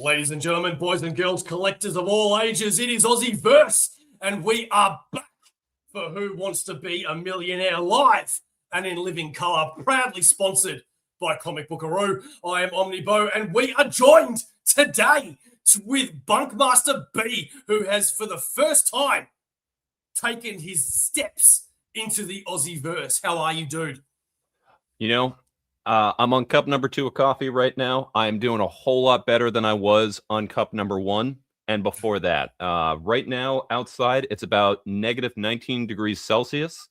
Ladies and gentlemen, boys and girls, collectors of all ages, it is Aussieverse, and we are back for Who Wants to Be a Millionaire live and in living colour, proudly sponsored by Comic Bookaroo. I am OmniBeau, and we are joined today with BunkmastaB, who has for the first time taken his steps into the Aussieverse. How are you, dude? You know, I'm on cup number 2 of coffee right now. I'm doing a whole lot better than I was on cup number 1 and before that. Right now, outside, it's about negative 19 degrees Celsius.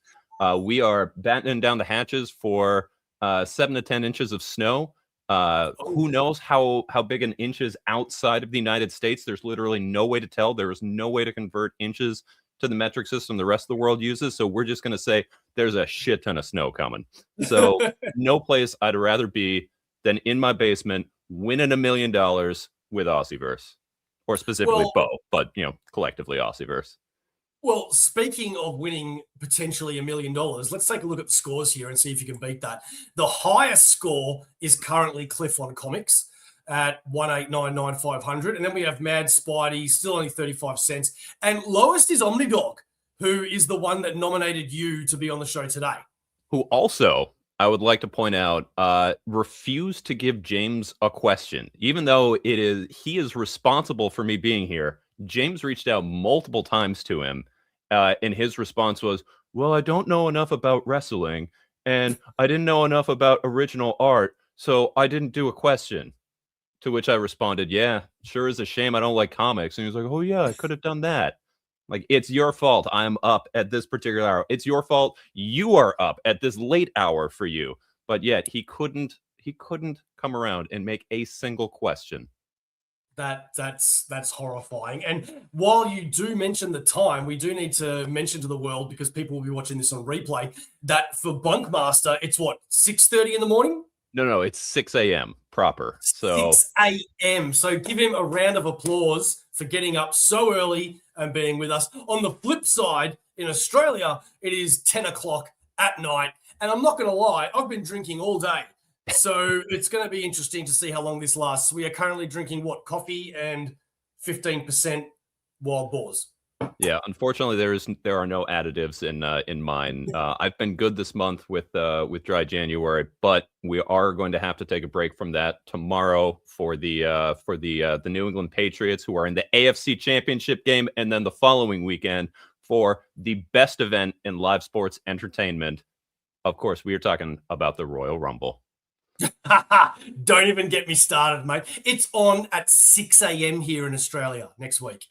We are battening down the hatches for 7 to 10 inches of snow. Who knows how big an inch is outside of the United States? There's literally no way to tell. There is no way to convert inches to the metric system the rest of the world uses. So we're just going to say there's a shit ton of snow coming. So no place I'd rather be than in my basement winning $1 million with Aussieverse, or specifically Beau, but collectively Aussieverse. Well, speaking of winning potentially $1 million, let's take a look at the scores here and see if you can beat that. The highest score is currently Cliff on Comics at 1899500, and then we have Mad Spidey, still only 35 cents, and lowest is Omnidog, who is the one that nominated you to be on the show today. Who also, I would like to point out, refused to give James a question, even though he is responsible for me being here. James reached out multiple times to him, and his response was, "Well, I don't know enough about wrestling, and I didn't know enough about original art, so I didn't do a question." To which I responded, "Yeah, sure is a shame I don't like comics." And he was like, "Oh yeah, I could have done that." Like, it's your fault I'm up at this particular hour. It's your fault you are up at this late hour for you. But yet he couldn't come around and make a single question. That's horrifying. And while you do mention the time, we do need to mention to the world, because people will be watching this on replay, that for Bunkmaster, it's what, 6:30 in the morning? No, it's 6 a.m. proper. So 6 a.m. So give him a round of applause for getting up so early and being with us. On the flip side, in Australia, it is 10 o'clock at night. And I'm not going to lie, I've been drinking all day. So it's going to be interesting to see how long this lasts. We are currently drinking, coffee and 15% wild boars. Yeah, unfortunately, there are no additives in mine. I've been good this month with dry January, but we are going to have to take a break from that tomorrow for the New England Patriots, who are in the AFC Championship game, and then the following weekend for the best event in live sports entertainment. Of course, we are talking about the Royal Rumble. Don't even get me started, mate. It's on at 6 a.m. here in Australia next week.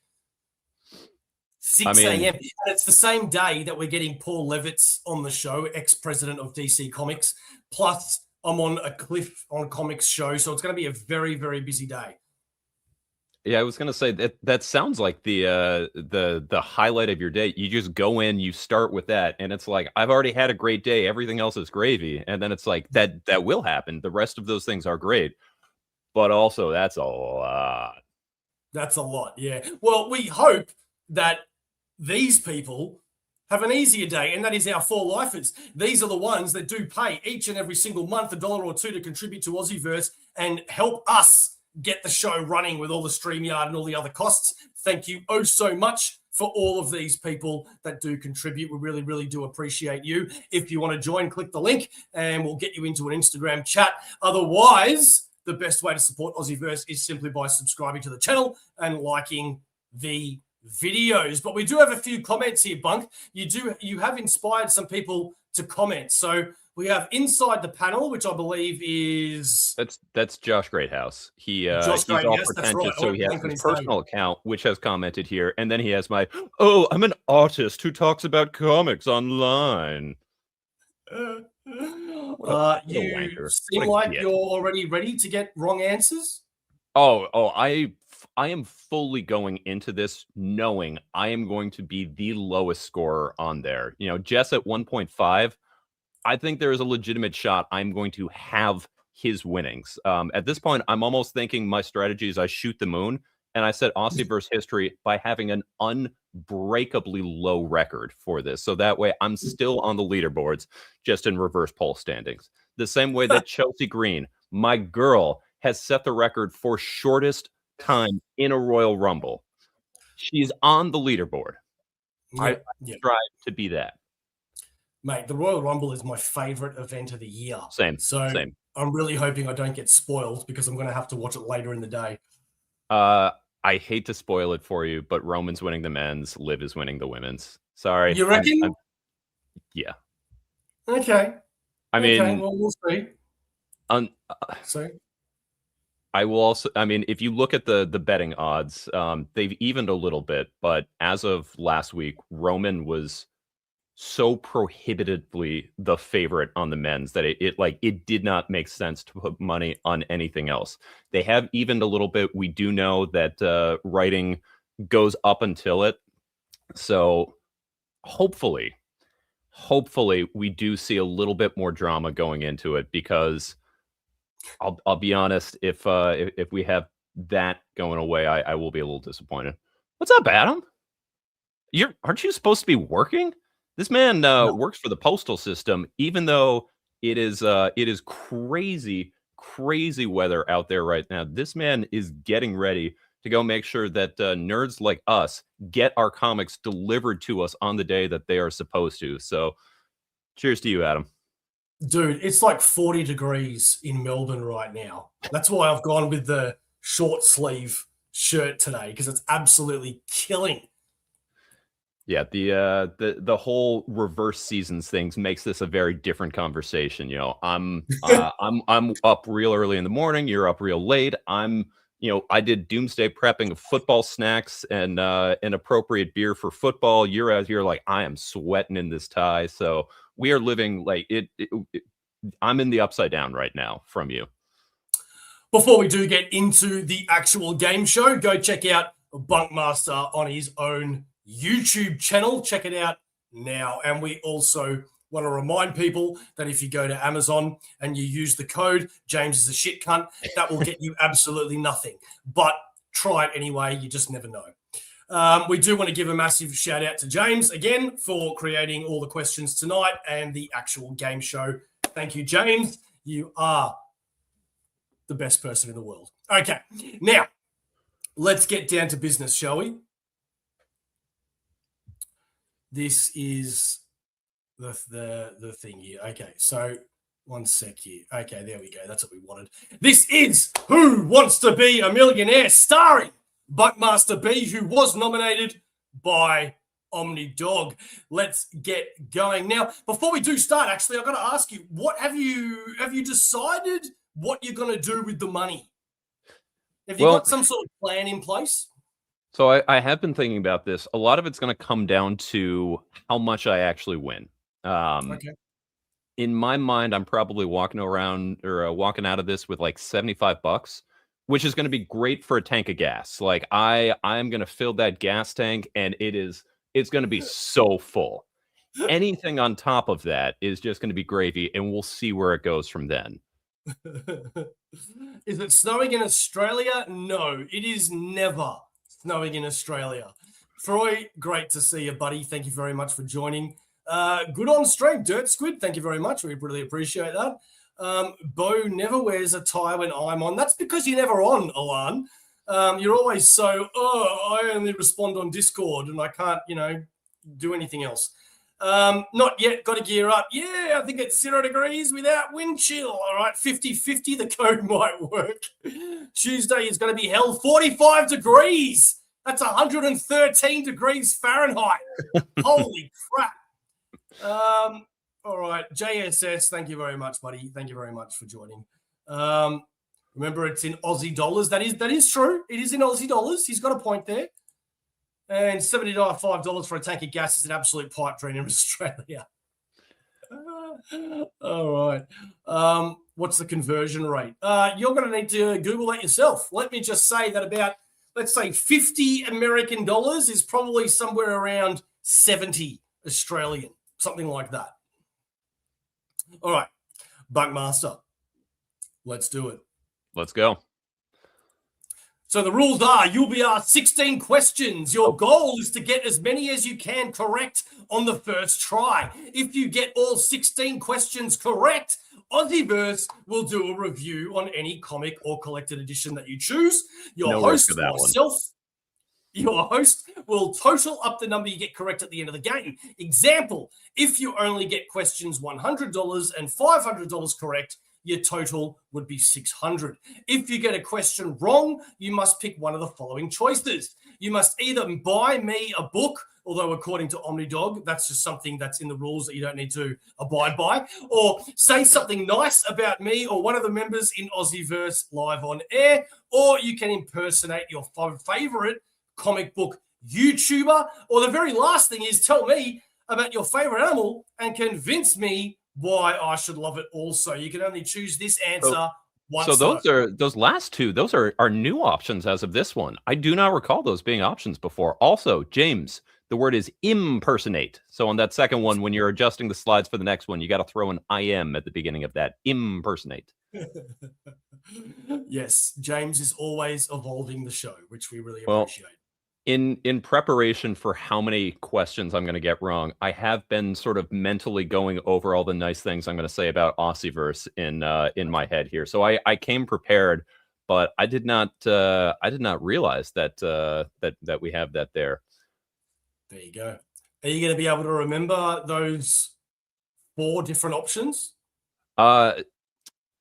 6 a.m. And it's the same day that we're getting Paul Levitz on the show, ex-president of DC Comics. Plus, I'm on a Cliff on Comics show, so it's going to be a very, very busy day. Yeah, I was going to say that sounds like the highlight of your day. You just go in, you start with that, and it's like, I've already had a great day. Everything else is gravy. And then it's like, that will happen. The rest of those things are great. But also, that's a lot. That's a lot, yeah. Well, we hope that these people have an easier day, and that is our 4-lifers. These are the ones that do pay each and every single month $1 or $2 to contribute to Aussieverse and help us get the show running with all the StreamYard and all the other costs. Thank you oh so much for all of these people that do contribute. We really, really do appreciate you. If you want to join, click the link and we'll get you into an Instagram chat. Otherwise, the best way to support Aussieverse is simply by subscribing to the channel and liking the videos. But we do have a few comments here, Bunk. You have inspired some people to comment. So we have Inside the Panel, which I believe is... That's Josh Greathouse. He's all pretentious, right. So he has his personal account, which has commented here, and then he has I'm an artist who talks about comics online. You seem like you're already ready to get wrong answers. I am fully going into this knowing I am going to be the lowest scorer on there. Jess at 1.5. I think there is a legitimate shot I'm going to have his winnings. At this point, I'm almost thinking my strategy is I shoot the moon, and I set Aussieverse history by having an unbreakably low record for this. So that way I'm still on the leaderboards, just in reverse poll standings. The same way that Chelsea Green, my girl, has set the record for shortest time in a Royal Rumble. She's on the leaderboard. I strive to be that. Mate, the Royal Rumble is my favorite event of the year. Same. I'm really hoping I don't get spoiled because I'm going to have to watch it later in the day. I hate to spoil it for you, but Roman's winning the men's, Liv is winning the women's. Sorry. You reckon? Yeah. Okay. I mean, well, we'll see. So I will also, I mean, if you look at the betting odds, they've evened a little bit, but as of last week, Roman was so prohibitively the favorite on the men's that it did not make sense to put money on anything else. They have evened a little bit. We do know that writing goes up until it. So hopefully we do see a little bit more drama going into it, because I'll be honest, if we have that going away, I will be a little disappointed. What's up, Adam? Aren't you supposed to be working? This man works for the postal system, even though it is crazy weather out there right now. This man is getting ready to go make sure that nerds like us get our comics delivered to us on the day that they are supposed to. So cheers to you, Adam. Dude, it's like 40 degrees in Melbourne right now. That's why I've gone with the short sleeve shirt today, because it's absolutely killing. Yeah, the whole reverse seasons things makes this a very different conversation. You know, I'm up real early in the morning. You're up real late. I did doomsday prepping of football snacks and an appropriate beer for football. You're out here like, I am sweating in this tie. So we are living like it. I'm in the upside down right now from you. Before we do get into the actual game show, go check out Bunkmaster on his own YouTube channel. Check it out now. And we also want to remind people that if you go to Amazon and you use the code James is a shit cunt, that will get you absolutely nothing. But try it anyway. You just never know. We do want to give a massive shout out to James again for creating all the questions tonight and the actual game show. Thank you, James. You are the best person in the world. Okay, now let's get down to business, shall we? This is the thing here. Okay, so one sec here. Okay, there we go. That's what we wanted. This is Who Wants to Be a Millionaire, starring BunkmastaB, who was nominated by OmniDog. Let's get going. Now, before we do start, actually, I've got to ask you, what have you decided what you're going to do with the money? Have you got some sort of plan in place? So I have been thinking about this. A lot of it's going to come down to how much I actually win. Okay. In my mind, I'm probably walking out of this with like $75, which is going to be great for a tank of gas. Like I'm going to fill that gas tank, and it's going to be so full. Anything on top of that is just going to be gravy, and we'll see where it goes from then. Is it snowing in Australia? No, it is never snowing in Australia. Troy, great to see you, buddy. Thank you very much for joining. Good on stream, Dirt Squid. Thank you very much. We really appreciate that. Bo never wears a tie when I'm on. That's because you're never on, Alan. You're always so, I only respond on Discord and I can't, do anything else. Not yet. Got to gear up. Yeah, I think it's 0 degrees without wind chill. All right, 50-50. The code might work. Tuesday is going to be hell. 45 degrees. That's 113 degrees Fahrenheit. Holy crap. All right, JSS, thank you very much, buddy. Thank you very much for joining. Remember, it's in Aussie dollars. That is true. It is in Aussie dollars. He's got a point there. And $75 for a tank of gas is an absolute pipe dream in Australia. All right. What's the conversion rate? You're going to need to Google that yourself. Let me just say that about, let's say, 50 American dollars is probably somewhere around 70 Australian, something like that. All right. Bunkmaster, let's do it. Let's go. So the rules are you'll be asked 16 questions. Your goal is to get as many as you can correct on the first try. If you get all 16 questions correct, Aussieverse will do a review on any comic or collected edition that you choose. Your No risk host, of that one. myself, your host will total up the number you get correct at the end of the game. Example, if you only get questions $100 and $500 correct, your total would be $600. If you get a question wrong, you must pick one of the following choices. You must either buy me a book, although according to OmniDog, that's just something that's in the rules that you don't need to abide by, or say something nice about me or one of the members in Aussieverse live on air, or you can impersonate your favorite comic book YouTuber, or the very last thing is tell me about your favorite animal and convince me why I should love it also. You can only choose this answer once. So those last two, those are new options as of this one. I do not recall those being options before. Also, James, the word is impersonate. So on that second one, when you're adjusting the slides for the next one, you got to throw an IM at the beginning of that. Impersonate. Yes, James is always evolving the show, which we really appreciate. In preparation for how many questions I'm going to get wrong, I have been sort of mentally going over all the nice things I'm going to say about Aussieverse in my head here. So I came prepared, but I did not realize that that we have that there. There you go. Are you going to be able to remember those 4 different options?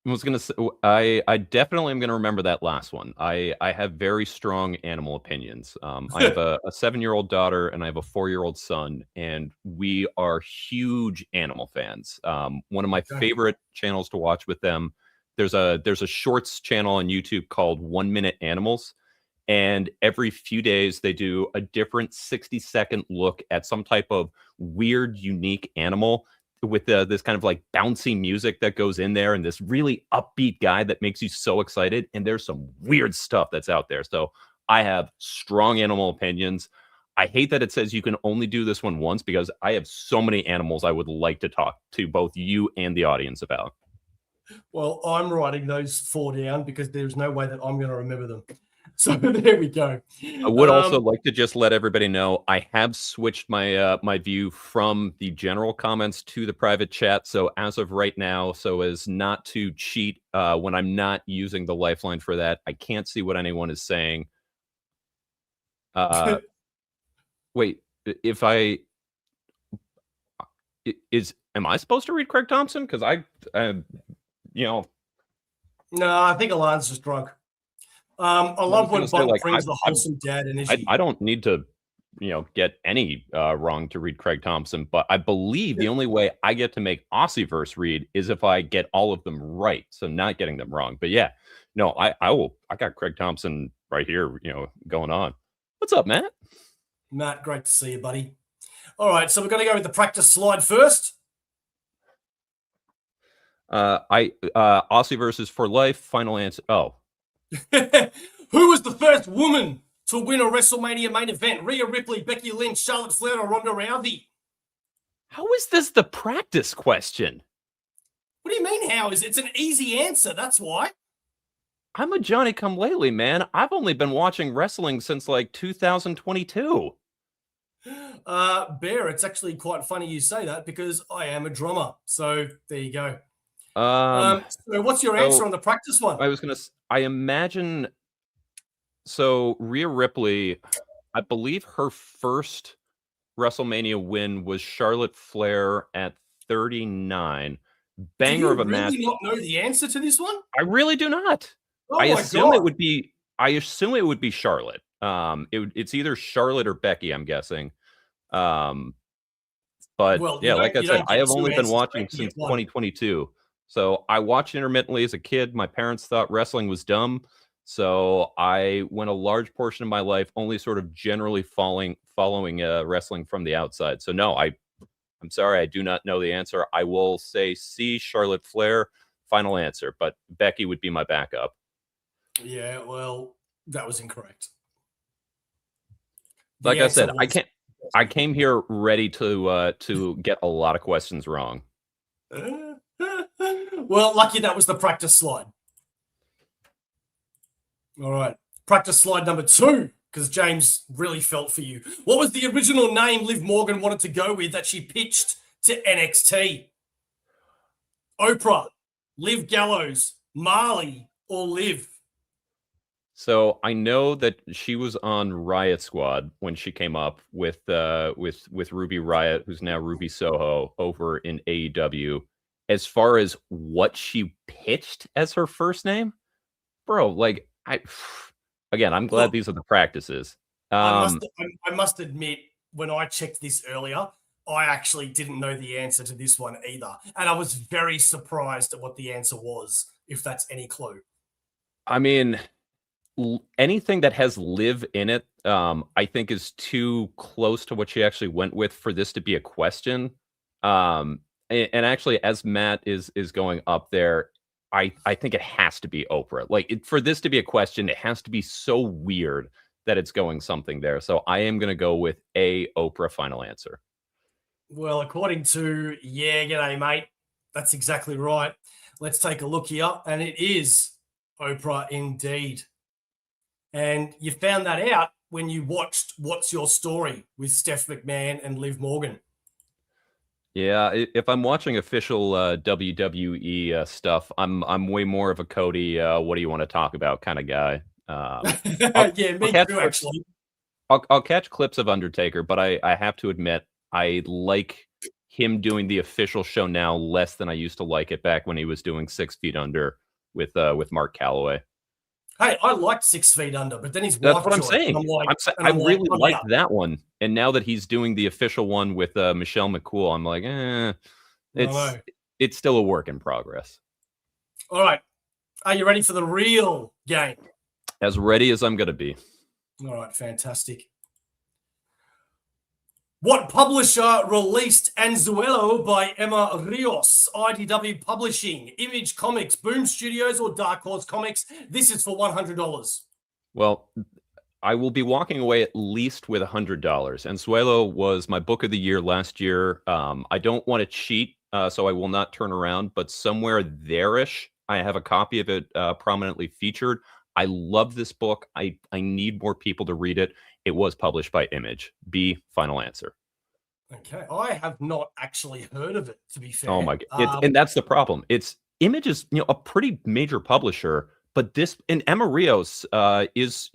I was gonna say, I definitely am gonna remember that last one. I have very strong animal opinions. I have a 7-year-old daughter and I have a 4-year-old son, and we are huge animal fans. One of my favorite channels to watch with them. There's a shorts channel on YouTube called 1 Minute Animals, and every few days they do a different 60-second look at some type of weird, unique animal, with this kind of like bouncy music that goes in there and this really upbeat guy that makes you so excited. And there's some weird stuff that's out there. So I have strong animal opinions. I hate that it says you can only do this one once, because I have so many animals I would like to talk to both you and the audience about. Well, I'm writing those 4 down because there's no way that I'm going to remember them. So there we go. I would also like to just let everybody know I have switched my my view from the general comments to the private chat. So as of right now, so as not to cheat when I'm not using the lifeline for that, I can't see what anyone is saying. Wait, if I am I supposed to read Craig Thompson? Because you know. No, I think Alana's just drunk. I love when Bunk brings the wholesome dad energy. I don't need to, get any wrong to read Craig Thompson, but I believe the only way I get to make Aussieverse read is if I get all of them right, so not getting them wrong. But yeah, no, I got Craig Thompson right here, going on. What's up, Matt? Matt, great to see you, buddy. All right, so we're going to go with the practice slide first. Aussieverse is for life. Final answer. Oh. Who was the first woman to win a WrestleMania main event? Rhea Ripley, Becky Lynch, Charlotte Flair, or Ronda Rousey? How is this the practice question? What do you mean, how is it? It's an easy answer, that's why. I'm a Johnny-come-lately, man. I've only been watching wrestling since like 2022. Bear, it's actually quite funny you say that because I am a drummer. So there you go. So what's your answer on the practice one? I imagine, so Rhea Ripley, I believe her first WrestleMania win was Charlotte Flair at 39. Banger of a match. Do you really not know the answer to this one? I really do not. Oh I assume it would be Charlotte. It's either Charlotte or Becky, I'm guessing. But yeah, like I said, I have only been watching since 2022. So I watched intermittently as a kid. My parents thought wrestling was dumb. So I went a large portion of my life only sort of generally following wrestling from the outside. So no, I'm sorry, I do not know the answer. I will say C, Charlotte Flair, final answer. But Becky would be my backup. Yeah, well, that was incorrect. Like I said, I came here ready to get a lot of questions wrong. Well, lucky that was the practice slide. All right. Practice slide number 2, because James really felt for you. What was the original name Liv Morgan wanted to go with that she pitched to NXT? Oprah, Liv Gallows, Marley, or Liv? So I know that she was on Riot Squad when she came up with Ruby Riot, who's now Ruby Soho over in AEW. As far as what she pitched as her first name, bro, like again, I'm glad Look, these are the practices. I must admit, when I checked this earlier, I actually didn't know the answer to this one either. And I was very surprised at what the answer was, if that's any clue. I mean, anything that has live in it, I think is too close to what she actually went with for this to be a question. And actually, as Matt is going up there, I think it has to be Oprah. Like for this to be a question, it has to be so weird that it's going something there. So I am going to go with a Oprah final answer. Well, according to g'day, mate. That's exactly right. Let's take a look here. And it is Oprah indeed. And you found that out when you watched What's Your Story with Steph McMahon and Liv Morgan. Yeah, if I'm watching official WWE stuff, I'm way more of a Cody. What do you want to talk about kind of guy. Yeah, me too, actually. I'll catch clips of Undertaker, but I have to admit I like him doing the official show now less than I used to like it back when he was doing 6 Feet Under with Mark Calloway. Hey, I liked 6 Feet Under, but then his That's wife what I'm joined. saying. I really liked that one, and now that he's doing the official one with Michelle McCool, I'm like, it's still a work in progress. All right, are you ready for the real game? As ready as I'm going to be. All right, fantastic. What publisher released Anzuelo by Emma Rios? IDW Publishing, Image Comics, Boom Studios, or Dark Horse Comics? This is for $100. Well, I will be walking away at least with $100. Anzuelo was my book of the year last year. I don't want to cheat, so I will not turn around, but somewhere there-ish, I have a copy of it prominently featured. I love this book. I need more people to read it. It was published by Image. B, final answer. Okay, I have not actually heard of it, to be fair. Oh my god! And that's the problem. It's Image is a pretty major publisher, but this and Emma Rios is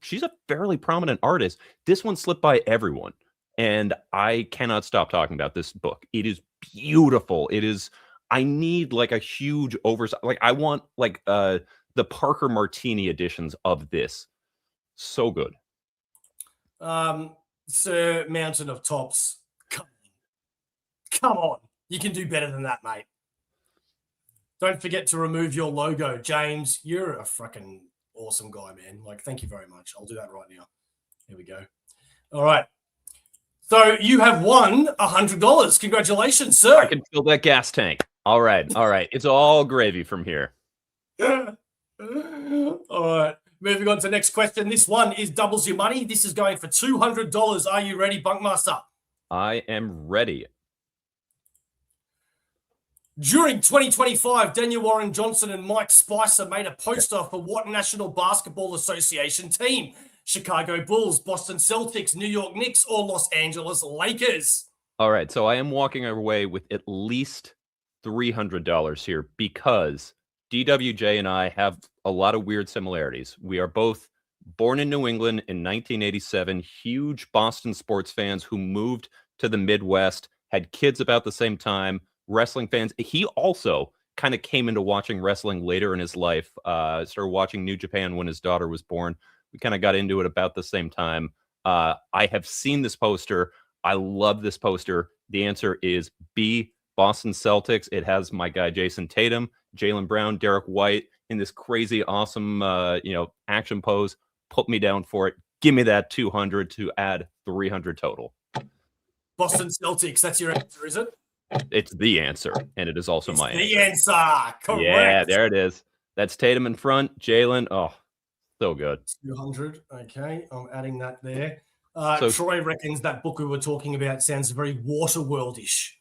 she's a fairly prominent artist. This one slipped by everyone, and I cannot stop talking about this book. It is beautiful. It is. I need like a huge oversight. Like I want like the Parker Martini editions of this. So good. Sir Mountain of Tops. Come on. You can do better than that, mate. Don't forget to remove your logo. James, you're a fucking awesome guy, man. Like, thank you very much. I'll do that right now. Here we go. All right. So you have won $100. Congratulations, sir. I can fill that gas tank. All right. All right. It's all gravy from here. All right. Moving on to the next question. This one is doubles your money. This is going for $200. Are you ready, Bunkmaster? I am ready. During 2025, Daniel Warren Johnson and Mike Spicer made a poster for what National Basketball Association team? Chicago Bulls, Boston Celtics, New York Knicks, or Los Angeles Lakers? All right, so I am walking away with at least $300 here because DWJ and I have a lot of weird similarities. We are both born in New England in 1987, huge Boston sports fans who moved to the Midwest, had kids about the same time, wrestling fans. He also kind of came into watching wrestling later in his life, started watching New Japan when his daughter was born. We kind of got into it about the same time. I have seen this poster. I love this poster. The answer is B, Boston Celtics. It has my guy Jason Tatum, Jaylen Brown, Derek White in this crazy, awesome, action pose. Put me down for it. Give me that 200 to add 300 total. Boston Celtics. That's your answer, is it? It's the answer, and it is also my answer. The answer. Correct. Yeah, there it is. That's Tatum in front. Jaylen. Oh, so good. 200. Okay, I'm adding that there. Troy reckons that book we were talking about sounds very Waterworld-ish.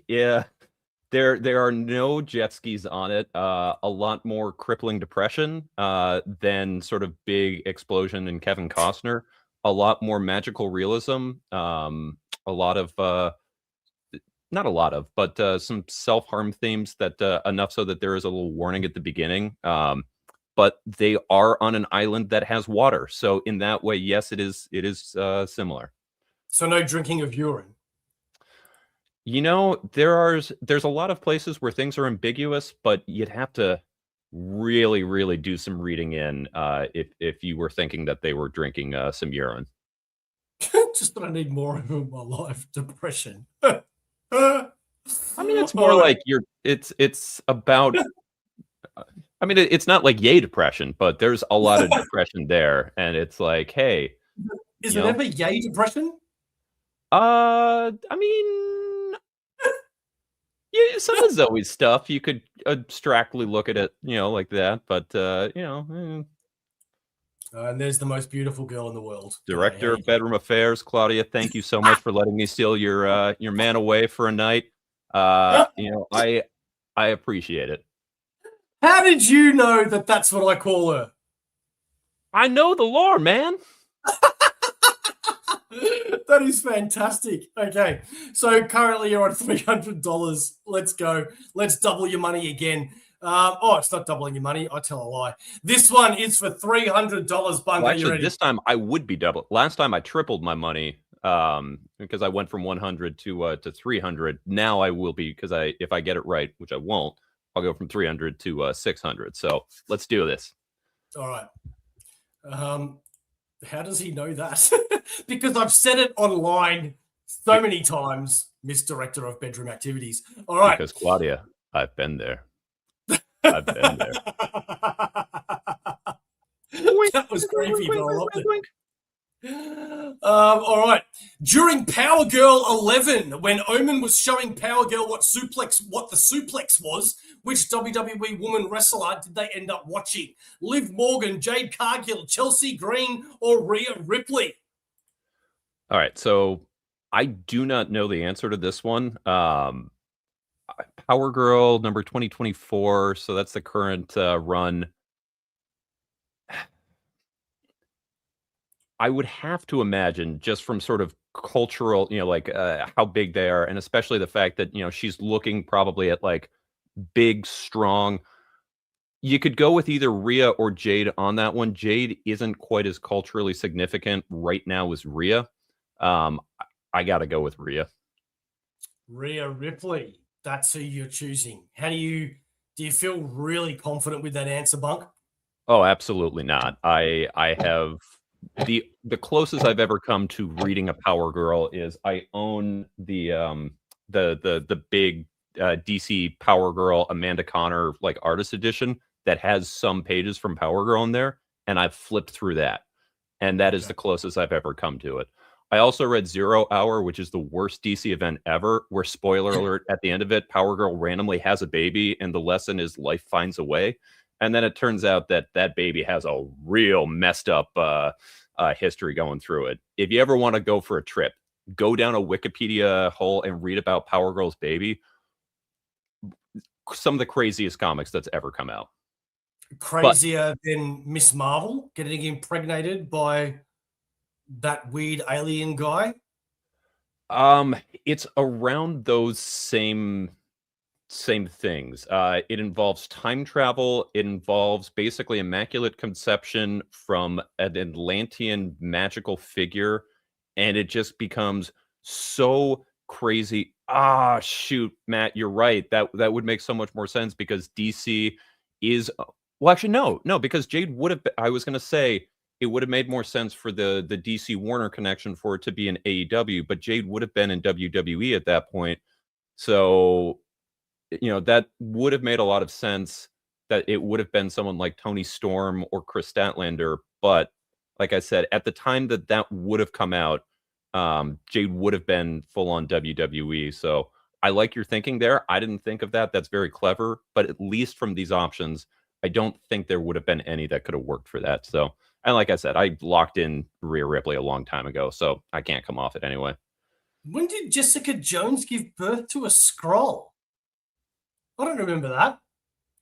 Yeah. There are no jet skis on it. A lot more crippling depression than sort of big explosion in Kevin Costner. A lot more magical realism. A lot of not a lot of, but some self-harm themes that enough so that there is a little warning at the beginning. But they are on an island that has water, so in that way, yes, it is similar. So no drinking of urine. There's a lot of places where things are ambiguous, but you'd have to really, really do some reading in if you were thinking that they were drinking some urine. Just that I need more of it in my life. Depression. I mean, it's more like it's about. I mean, it's not like yay depression, but there's a lot of depression there, and it's like, hey, Is it ever yay depression? I mean, yeah, some of Zoe's stuff you could abstractly look at it, like that, but And there's the most beautiful girl in the world. Director of Bedroom Affairs, Claudia. Thank you so much for letting me steal your man away for a night. I appreciate it. How did you know that that's what I call her? I know the lore, man. That is fantastic. Okay, so currently you're on $300. Let's go. Let's double your money again. It's not doubling your money. I tell a lie. This one is for $300. Bunker, well, actually, you ready? This time I would be double. Last time I tripled my money because I went from 100 to 300. Now I will be, because if I get it right, which I won't, I'll go from 300 to 600. So let's do this. All right. How does he know that? Because I've said it online so many times, Miss Director of Bedroom Activities. All right. Because Claudia, I've been there. I've been there. That was creepy, but I loved it. All right. During Power Girl 11, when Omen was showing Power Girl what the suplex was, which WWE woman wrestler did they end up watching? Liv Morgan, Jade Cargill, Chelsea Green, or Rhea Ripley? All right. So I do not know the answer to this one. Power Girl number 2024. So that's the current run. I would have to imagine, just from sort of cultural, how big they are, and especially the fact that, she's looking probably at like big, strong. You could go with either Rhea or Jade on that one. Jade isn't quite as culturally significant right now as Rhea. I got to go with Rhea. Rhea Ripley. That's who you're choosing. Do you feel really confident with that answer, Bunk? Oh, absolutely not. I have the closest I've ever come to reading a Power Girl is I own the big DC Power Girl Amanda Connor like artist edition that has some pages from Power Girl in there, and I've flipped through that, and that is the closest I've ever come to it. I also read 0 Hour, which is the worst DC event ever, where, spoiler alert, at the end of it, Power Girl randomly has a baby, and the lesson is life finds a way. And then it turns out that that baby has a real messed up history going through it. If you ever want to go for a trip, go down a Wikipedia hole and read about Power Girl's baby. Some of the craziest comics that's ever come out. Crazier than Miss Marvel getting impregnated by that weird alien guy? It's around those same things. It involves time travel. It involves basically immaculate conception from an Atlantean magical figure, and it just becomes so crazy. Shoot, Matt, you're right. That would make so much more sense, because DC is well, actually, no, because Jade would have been, I was going to say it would have made more sense for the DC Warner connection for it to be in AEW, but Jade would have been in WWE at that point. So, that would have made a lot of sense that it would have been someone like Tony Storm or Chris Statlander. But like I said, at the time that would have come out, Jade would have been full on WWE. So I like your thinking there. I didn't think of that. That's very clever. But at least from these options, I don't think there would have been any that could have worked for that. So, and like I said, I locked in Rhea Ripley a long time ago, so I can't come off it anyway. When did Jessica Jones give birth to a Skrull? I don't remember that.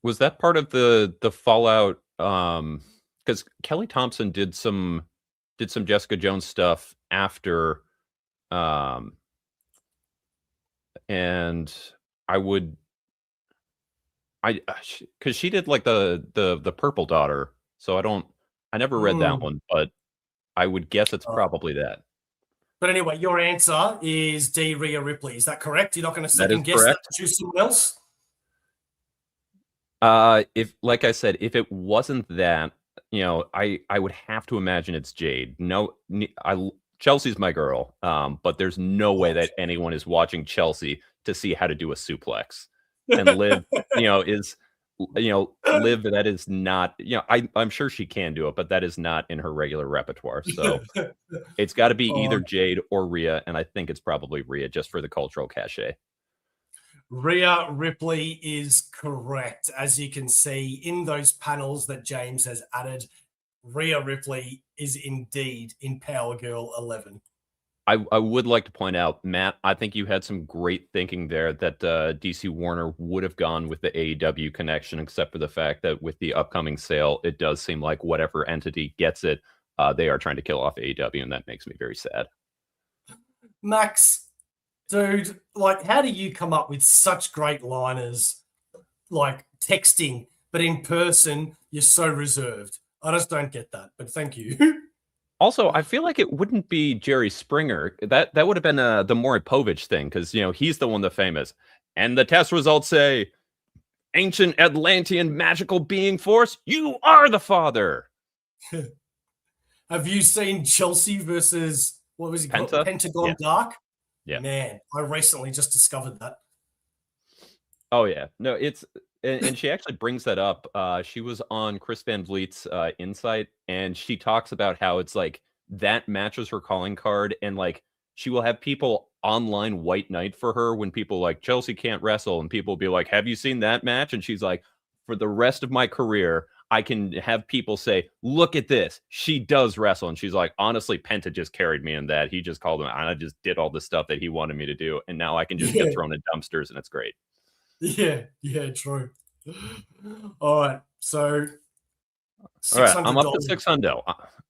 Was that part of the fallout? Because Kelly Thompson did some Jessica Jones stuff after and I would, because she did like the Purple Daughter, so I never read that one, but I would guess it's probably that. But anyway, your answer is D, Rhea Ripley. Is that correct? You're not going to That is second guess that correct. and choose someone else? If, like I said, if it wasn't that, I would have to imagine it's Jade. No, Chelsea's my girl, but there's no way that anyone is watching Chelsea to see how to do a suplex. And Liv, Liv, that is not, I'm sure she can do it, but that is not in her regular repertoire. So it's got to be either Jade or Rhea, and I think it's probably Rhea just for the cultural cachet. Rhea Ripley is correct. As you can see in those panels that James has added, Rhea Ripley is indeed in Power Girl 11. I would like to point out, Matt, I think you had some great thinking there that DC Warner would have gone with the AEW connection, except for the fact that with the upcoming sale, it does seem like whatever entity gets it, they are trying to kill off AEW, and that makes me very sad. Max, dude, like, how do you come up with such great liners, like texting, but in person, you're so reserved? I just don't get that, but thank you. Also, I feel like it wouldn't be Jerry Springer. That would have been the Maury Povich thing, because he's the one, the famous. And the test results say, ancient Atlantean magical being force, you are the father. Have you seen Chelsea versus, what was it called? Pentagon Dark? Yeah. Man, I recently just discovered that. Oh, yeah. No, it's, and she actually brings that up. She was on Chris Van Vliet's Insight, and she talks about how it's like that matches her calling card, and like she will have people online white knight for her when people like Chelsea can't wrestle, and people will be like, have you seen that match? And she's like, for the rest of my career, I can have people say, look at this, she does wrestle. And she's like, honestly, Penta just carried me in that. He just called him, and I just did all the stuff that he wanted me to do, and now I can just get thrown in dumpsters, and it's great. Yeah, true. All right, so all right, I'm up to $600.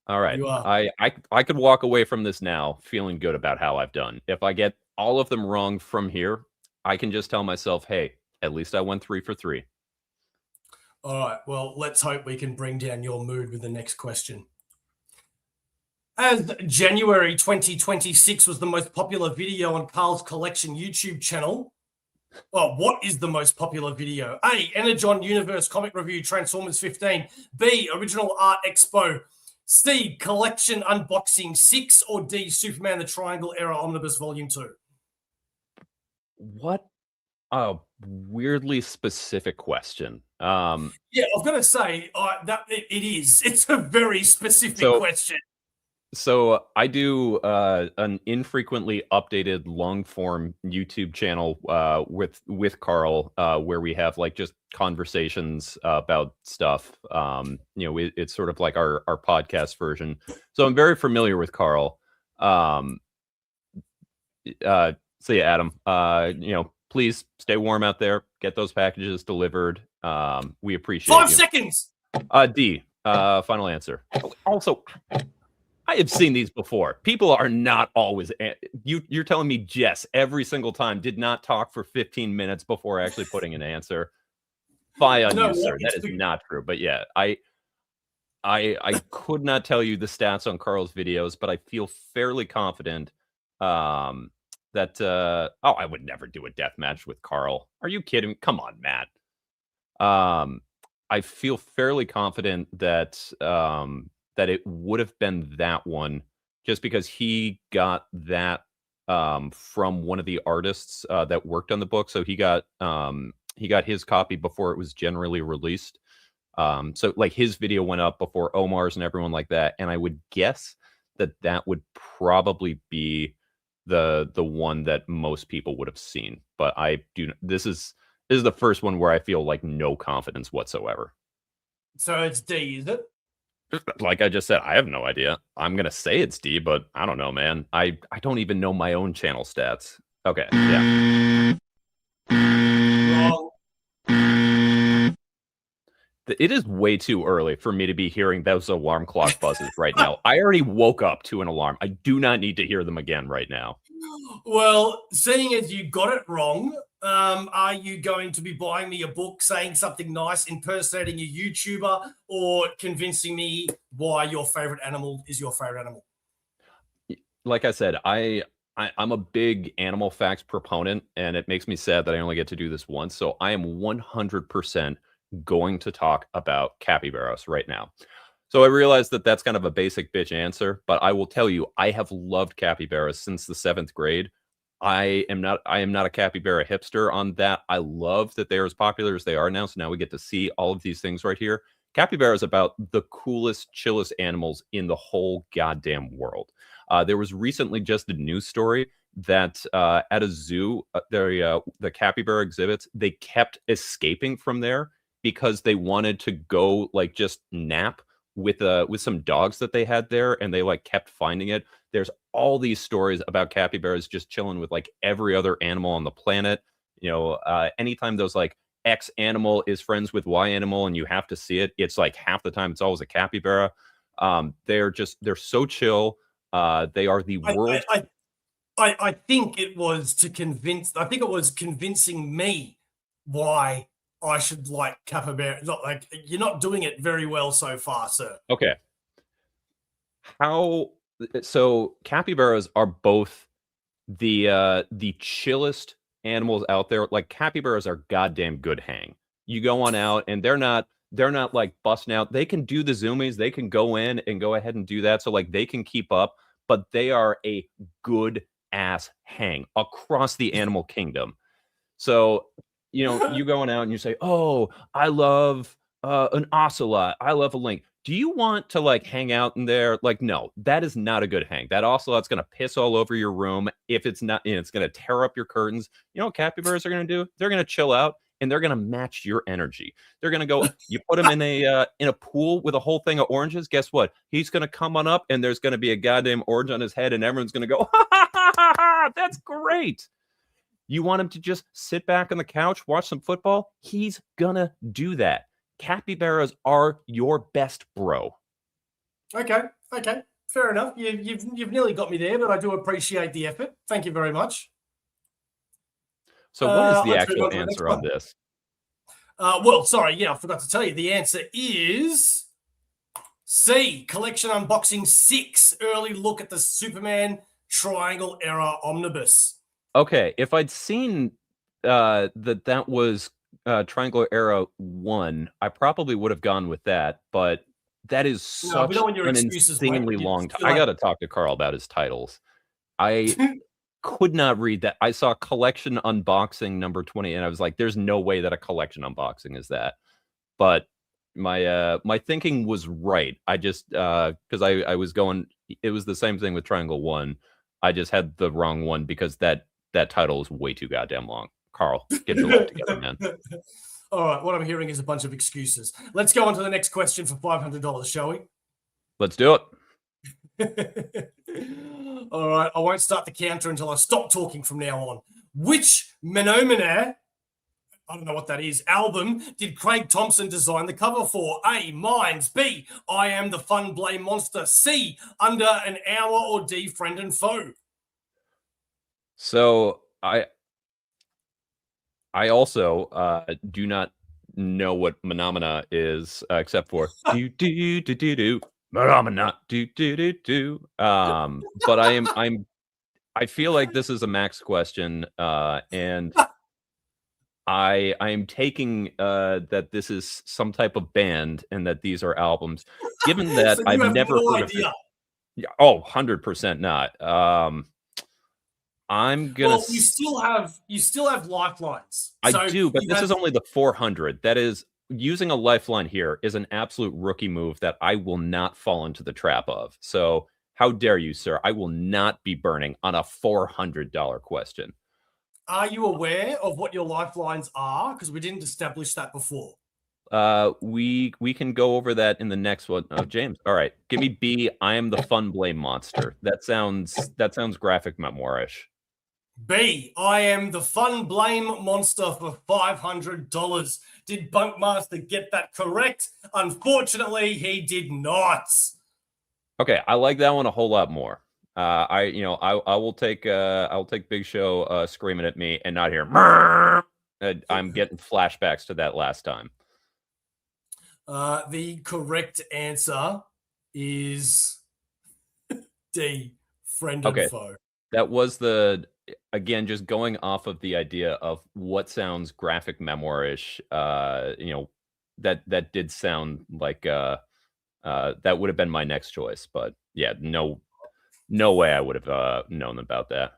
All right, I could walk away from this now feeling good about how I've done. If I get all of them wrong from here, I can just tell myself, hey, at least I went 3 for 3. All right, well, let's hope we can bring down your mood with the next question. As January 2026 was the most popular video on Carl's Collection YouTube channel, well, what is the most popular video? A, Energon Universe Comic Review Transformers 15. B, Original Art Expo. C, Collection Unboxing 6. Or D, Superman the Triangle Era Omnibus Volume 2. What a weirdly specific question. Yeah, I've got to say, that it is. It's a very specific question. So I do an infrequently updated long form YouTube channel with Carl where we have like just conversations about stuff. It's sort of like our podcast version. So I'm very familiar with Carl. So yeah, Adam, please stay warm out there. Get those packages delivered. We appreciate 5 seconds. D, final answer. Also, I have seen these before. People are not always. You're telling me Jess every single time did not talk for 15 minutes before actually putting an answer. Fie on you, sir. That is not true. But yeah, I could not tell you the stats on Carl's videos, but I feel fairly confident that I would never do a death match with Carl. Are you kidding? Come on, Matt. I feel fairly confident that that it would have been that one, just because he got that from one of the artists that worked on the book. So he got his copy before it was generally released. So like his video went up before Omar's and everyone like that. And I would guess that would probably be the one that most people would have seen. But this is the first one where I feel like no confidence whatsoever. So it's D, is it? Like I just said, I have no idea. I'm gonna say it's D, but I don't know, man. I don't even know my own channel stats. Okay, yeah. Wrong. It is way too early for me to be hearing those alarm clock buzzes right now. I already woke up to an alarm. I do not need to hear them again right now. Well, seeing as you got it wrong, are you going to be buying me a book, saying something nice, impersonating a YouTuber, or convincing me why your favorite animal is your favorite animal? Like I said, I'm a big animal facts proponent, and it makes me sad that I only get to do this once. So I am 100% going to talk about capybaras right now. So I realize that that's kind of a basic bitch answer, but I will tell you, I have loved capybaras since the 7th grade. I am not a capybara hipster on that. I love that they're as popular as they are now. So now we get to see all of these things right here. Capybara is about the coolest, chillest animals in the whole goddamn world. There was recently just a news story that at a zoo, the capybara exhibits, they kept escaping from there because they wanted to go like just nap with some dogs that they had there, and they like kept finding it. There's all these stories about capybaras just chilling with like every other animal on the planet. Anytime those like X animal is friends with Y animal and you have to see it, it's like half the time it's always a capybara. They're so chill. They are the I, world. I, I think it was to convince. I think it was convincing me why I should like capybara. Not like you're not doing it very well so far, sir. Okay. So capybaras are both the chillest animals out there. Like capybaras are goddamn good hang. You go on out and they're not like busting out. They can do the zoomies, they can go in and go ahead and do that. So like they can keep up, but they are a good ass hang across the animal kingdom. So, you going out and you say, "Oh, I love an ocelot. I love a link." Do you want to like hang out in there? Like, no, that is not a good hang. That ocelot's gonna piss all over your room. If it's not, it's gonna tear up your curtains. You know what capybaras are gonna do? They're gonna chill out and they're gonna match your energy. They're gonna go. You put him in a pool with a whole thing of oranges. Guess what? He's gonna come on up and there's gonna be a goddamn orange on his head, and everyone's gonna go, "Ha ha ha ha ha! That's great." You want him to just sit back on the couch, watch some football? He's gonna do that. Capybaras are your best bro. Okay, okay, fair enough. You've nearly got me there, but I do appreciate the effort. Thank you very much. So, what is the Let's move actual on to the next answer on one. this? Well, sorry, yeah, I forgot to tell you. The answer is C. Collection unboxing 6. Early look at the Superman Triangle Era Omnibus. Okay, if I'd seen that was Triangular Era 1, I probably would have gone with that, but that is No, we such don't want your an excuses, mate. insanely You long time. feel I like gotta talk to Carl about his titles. I could not read that. I saw collection unboxing number 20, and I was like, there's no way that a collection unboxing is that. But my thinking was right. I just because I was going, it was the same thing with Triangle 1. I just had the wrong one because that title is way too goddamn long. Carl, get your life together, man. All right, what I'm hearing is a bunch of excuses. Let's go on to the next question for $500, shall we? Let's do it. All right, I won't start the counter until I stop talking from now on. Which Millionaire, I don't know what that is, album did Craig Thompson design the cover for? A. Minds. B. I Am the Fun Blame Monster. C. Under an Hour. Or D. Friend and Foe. So I also do not know what Phenomena is except for do do do do do Phenomena do do do do. But I feel like this is a Max question, and I am taking that this is some type of band and that these are albums. Given that So I've you have never no heard of it. idea. Yeah, oh, 100% not. I'm gonna. Well, you still have lifelines. I So do, but you this have is only the 400. That is using a lifeline here is an absolute rookie move that I will not fall into the trap of. So how dare you, sir? I will not be burning on a $400 question. Are you aware of what your lifelines are? Because we didn't establish that before. We can go over that in the next one. Oh, James. All right. Give me B. I am the fun blame monster. That sounds graphic memoirish. B, I am the fun blame monster for $500. Did Bunkmaster get that correct? Unfortunately, he did not. Okay, I like that one a whole lot more. I will take Big Show screaming at me and not hear. I'm getting flashbacks to that last time. The correct answer is D, friend and foe. That was again, just going off of the idea of what sounds graphic memoirish. That did sound like that would have been my next choice, but yeah, no way I would have known about that.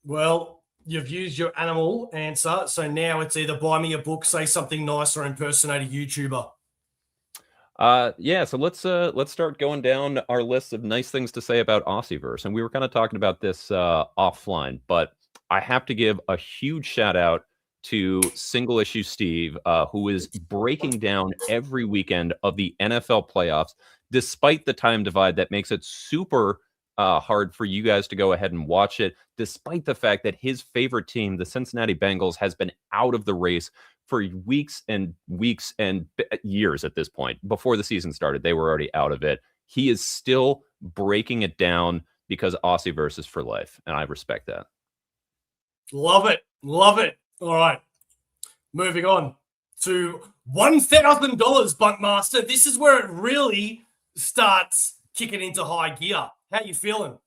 Well, you've used your animal answer, so now it's either buy me a book, say something nice, or impersonate a YouTuber. Yeah, so let's start going down our list of nice things to say about Aussieverse. And we were kind of talking about this offline, but I have to give a huge shout out to Single Issue Steve, who is breaking down every weekend of the NFL playoffs, despite the time divide that makes it super hard for you guys to go ahead and watch it, despite the fact that his favorite team, the Cincinnati Bengals, has been out of the race for weeks and years at this point. Before the season started, they were already out of it. He is still breaking it down because Aussieverse is for life, and I respect that. Love it. Love it. All right. Moving on to $1,000, Bunkmaster. This is where it really starts kicking into high gear. How you feeling?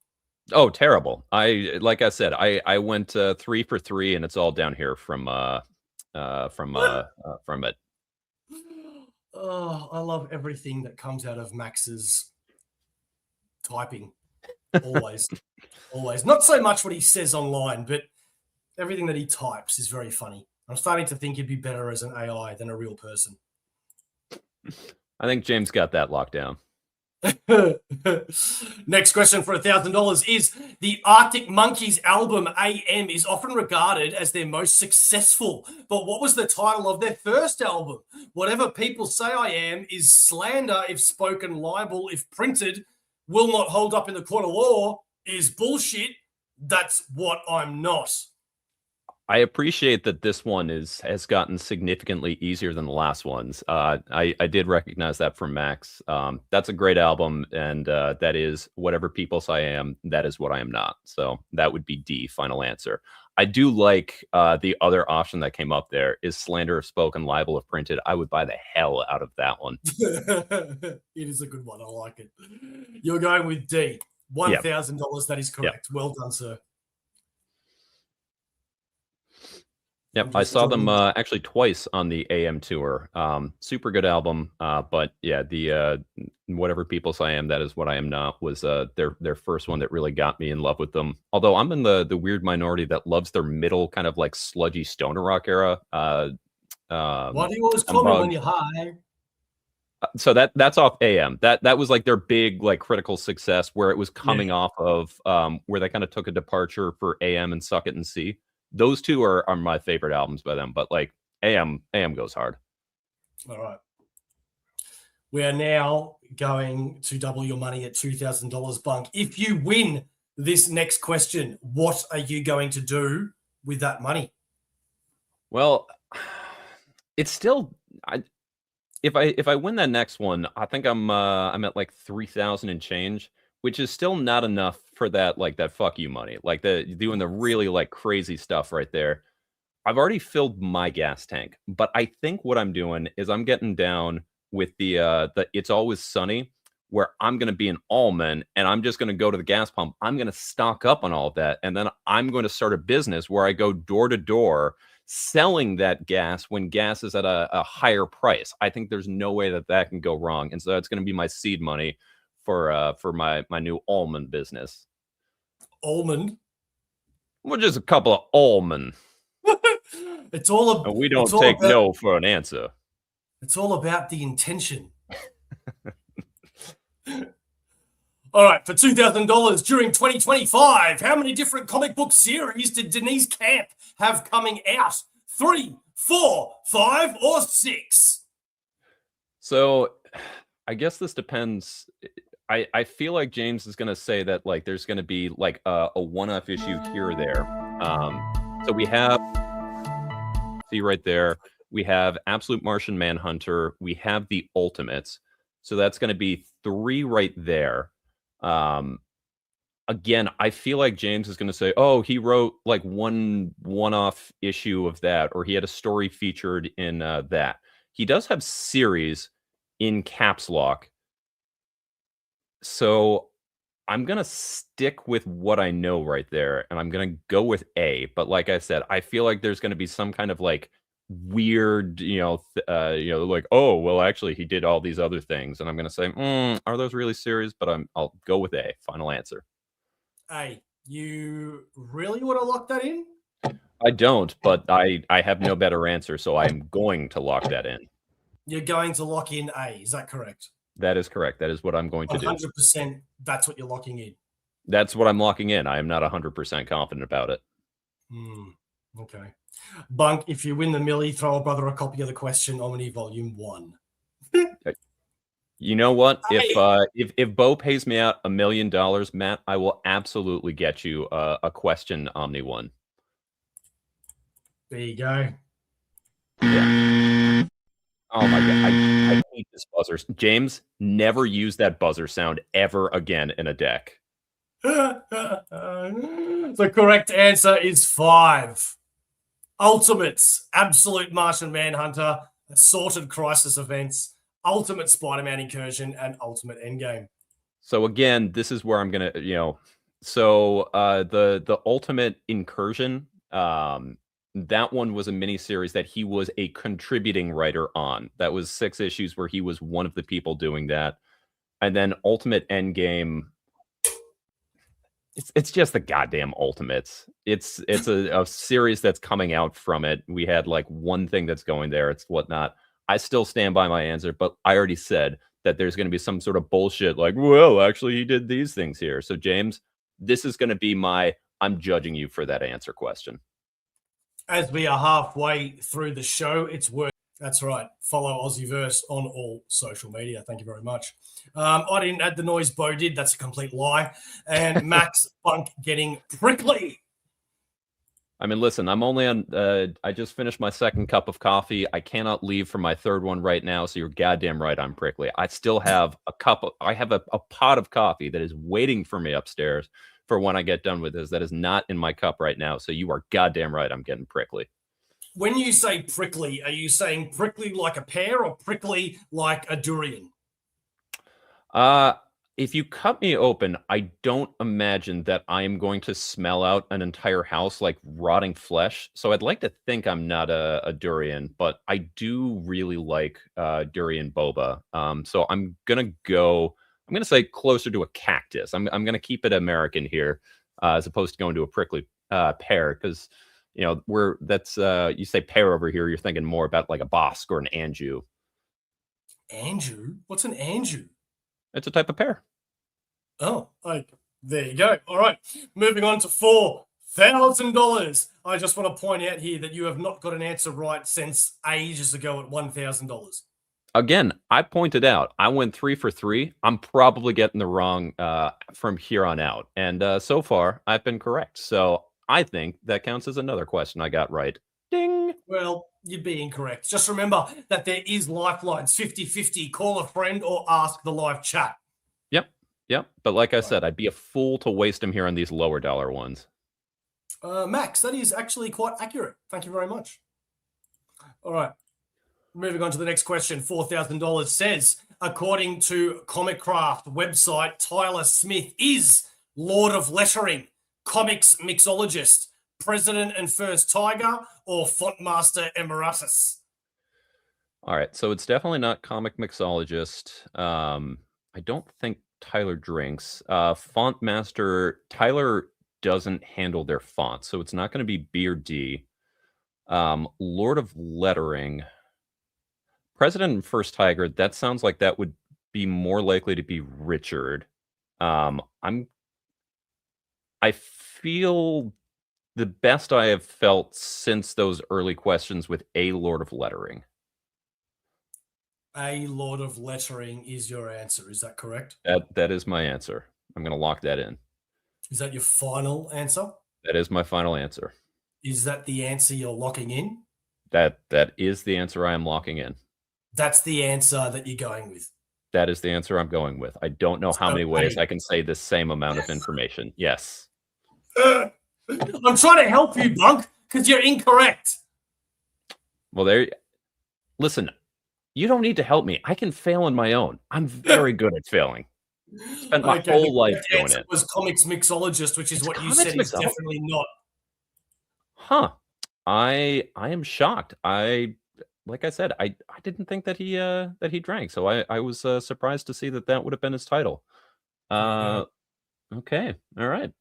Oh, terrible. Like I said, I went 3 for 3, and it's all down here from it. Oh, I love everything that comes out of Max's typing. Always. Always. Not so much what he says online, but everything that he types is very funny. I'm starting to think he'd be better as an AI than a real person. I think James got that locked down. Next question for $1,000 is the Arctic Monkeys album AM is often regarded as their most successful, but what was the title of their first album? Whatever people say I am is slander if spoken, libel if printed, will not hold up in the court of law, is bullshit. That's what I'm not. I appreciate that this one has gotten significantly easier than the last ones. I did recognize that from Max. That's a great album, and that is whatever people say I am, that is what I am not. So that would be D, final answer. I do like the other option that came up there is slander if spoken, libel if printed. I would buy the hell out of that one. It is a good one. I like it. You're going with D. $1,000. That is correct. Yep. Well done, sir. Yep, I saw them actually twice on the AM tour. Super good album, but yeah, the whatever people say I am, that is what I am not was their first one that really got me in love with them. Although I'm in the weird minority that loves their middle kind of like sludgy stoner rock era. Why do you always call me when you're high? So that's off AM. That was like their big like critical success where it was coming off of where they kind of took a departure for AM and Suck It and See. Those two are my favorite albums by them, but like AM goes hard. All right. We are now going to double your money at $2,000, Bunk. If you win this next question, what are you going to do with that money? Well, it's still if I win that next one, I think I'm at like 3,000 and change, which is still not enough for that fuck you money, like doing the really like crazy stuff right there. I've already filled my gas tank, but I think what I'm doing is I'm getting down with the It's Always Sunny, where I'm going to be an almond and I'm just going to go to the gas pump. I'm going to stock up on all of that. And then I'm going to start a business where I go door to door selling that gas when gas is at a higher price. I think there's no way that can go wrong. And so that's going to be my seed money for my new almond business. Almond? Well, just a couple of almond. It's all we don't take no for an answer. It's all about the intention. All right, for $2,000 during 2025, how many different comic book series did Denise Camp have coming out? 3, 4, 5, or 6? So I guess this depends. I feel like James is going to say that like there's going to be like a one-off issue here or there. So we have, see right there, we have Absolute Martian Manhunter. We have the Ultimates. So that's going to be 3 right there. Again, I feel like James is going to say, oh, he wrote like one-off issue of that, or he had a story featured in that. He does have series in caps lock. So I'm going to stick with what I know right there, and I'm going to go with A. But like I said, I feel like there's going to be some kind of like weird, like, oh, well, actually, he did all these other things. And I'm going to say, are those really serious? But I'll go with A. Final answer. Hey, you really want to lock that in? I don't, but I have no better answer, so I'm going to lock that in. You're going to lock in A. Is that correct? That is correct. That is what I'm going to do. 100%. That's what you're locking in. That's what I'm locking in. I am not 100% confident about it. Okay. Bunk, if you win the Millie, throw a brother a copy of the question, Omni Volume 1. You know what? If Bo pays me out $1 million, Matt, I will absolutely get you a question Omni 1. There you go. Yeah. Oh my god, I hate this buzzer. James, never use that buzzer sound ever again in a deck. The correct answer is 5. Ultimates, Absolute Martian Manhunter, Assorted Crisis Events, Ultimate Spider-Man Incursion, and Ultimate Endgame. So again, this is where I'm gonna, so the Ultimate Incursion, that one was a mini series that he was a contributing writer on. That was 6 issues where he was one of the people doing that. And then Ultimate Endgame, it's just the goddamn Ultimates. It's a series that's coming out from it. We had like one thing that's going there. It's whatnot. I still stand by my answer, but I already said that there's going to be some sort of bullshit like, well, actually, he did these things here. So, James, this is going to be my I'm judging you for that answer question. As we are halfway through the show, it's worth. That's right. Follow Aussieverse on all social media. Thank you very much. I didn't add the noise Bo did. That's a complete lie. And Max Bunk getting prickly. I mean, listen, I'm only on, I just finished my 2nd cup of coffee. I cannot leave for my 3rd one right now. So you're goddamn right. I'm prickly. I still have I have a pot of coffee that is waiting for me upstairs for when I get done with this. That is not in my cup right now. So you are goddamn right. I'm getting prickly. When you say prickly, are you saying prickly like a pear or prickly like a durian? If you cut me open, I don't imagine that I am going to smell out an entire house like rotting flesh. So I'd like to think I'm not a durian, but I do really like durian boba. So I'm gonna say closer to a cactus. I'm gonna keep it American here, as opposed to going to a prickly pear, because you say pear over here, you're thinking more about like a bosque or an anjou. Anjou? What's an anjou? It's a type of pear. Oh, there you go. All right. Moving on to $4,000. I just want to point out here that you have not got an answer right since ages ago at $1,000. Again, I pointed out I went 3 for 3. I'm probably getting the wrong from here on out. And so far, I've been correct. So I think that counts as another question I got right. Ding. Well, you'd be incorrect. Just remember that there is lifelines, 50-50. Call a friend or ask the live chat. Yep. But like I said, I'd be a fool to waste them here on these lower dollar ones. Max, that is actually quite accurate. Thank you very much. All right. Moving on to the next question. $4,000 says, according to Comic Craft website, Tyler Smith is Lord of Lettering, comics mixologist, president and first tiger, or font master emeritus? All right. So it's definitely not comic mixologist. I don't think Tyler drinks. Font master, Tyler doesn't handle their fonts, so it's not going to be B or D. Lord of Lettering, President and First Tiger, that sounds like that would be more likely to be Richard. I feel the best I have felt since those early questions with a Lord of Lettering. A Lord of Lettering is your answer. Is that correct? That is my answer. I'm going to lock that in. Is that your final answer? That is my final answer. Is that the answer you're locking in? That is the answer I am locking in. That's the answer that you're going with. That is the answer I'm going with. I don't know how So, many ways hey, I can say the same amount of information. Yes. I'm trying to help you, Bunk, because you're incorrect. Well, listen, you don't need to help me. I can fail on my own. I'm very good at failing. Spent my Okay, the whole life correct doing answer it. was comics mixologist, which is It's what you said comics he's mixologist. definitely not. Huh. I am shocked. Like I said, I didn't think that he drank. So I was surprised to see that that would have been his title. There you Uh go. okay. All right.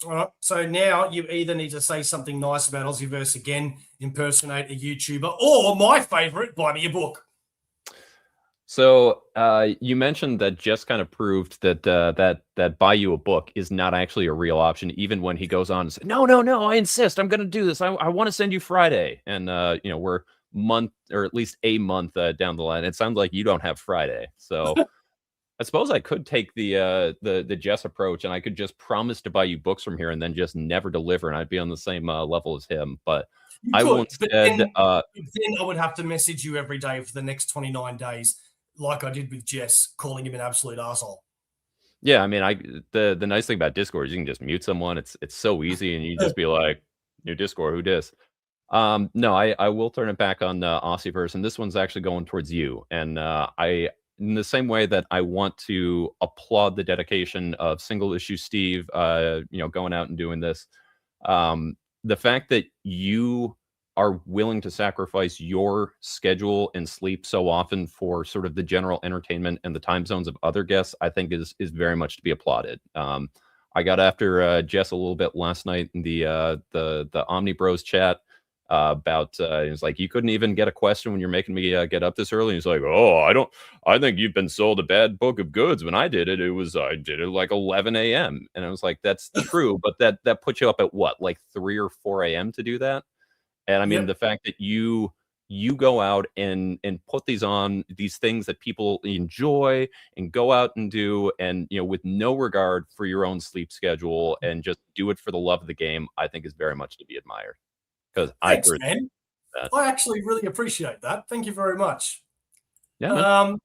All right. So now you either need to say something nice about Aussieverse again, impersonate a YouTuber, or my favorite, buy me a book. So you mentioned that Jess kind of proved that that buy you a book is not actually a real option, even when he goes on and says, "No, no, no, I insist, I'm going to do this. I want to send you Friday." And we're month or at least a month down the line. It sounds like you don't have Friday, so I suppose I could take the Jess approach, and I could just promise to buy you books from here, and then just never deliver, and I'd be on the same level as him. But You I will could, instead. but then I would have to message you every day for the next 29 days, like I did with Jess, calling him an absolute asshole. Yeah, I mean, the nice thing about Discord is you can just mute someone. It's so easy, and you just be like, "New Discord, who dis?" No, I will turn it back on Aussieverse, and this one's actually going towards you. And I, in the same way that I want to applaud the dedication of Single Issue Steve, going out and doing this. The fact that you are willing to sacrifice your schedule and sleep so often for sort of the general entertainment and the time zones of other guests, I think is very much to be applauded. I got after Jess a little bit last night in the OmniBros chat about it was like, you couldn't even get a question when you're making me get up this early. And he's like, "Oh, I think you've been sold a bad book of goods. When I did it, I did it like 11 a.m." And I was like, "That's true, but that puts you up at what, like 3 or 4 a.m. to do that?" And I mean, Yep. the fact that you go out and put these things that people enjoy and go out and do, and with no regard for your own sleep schedule, and just do it for the love of the game, I think is very much to be admired, because I Thanks, personally man. do that. I actually really appreciate that. Thank you very much. Yeah, man. Um,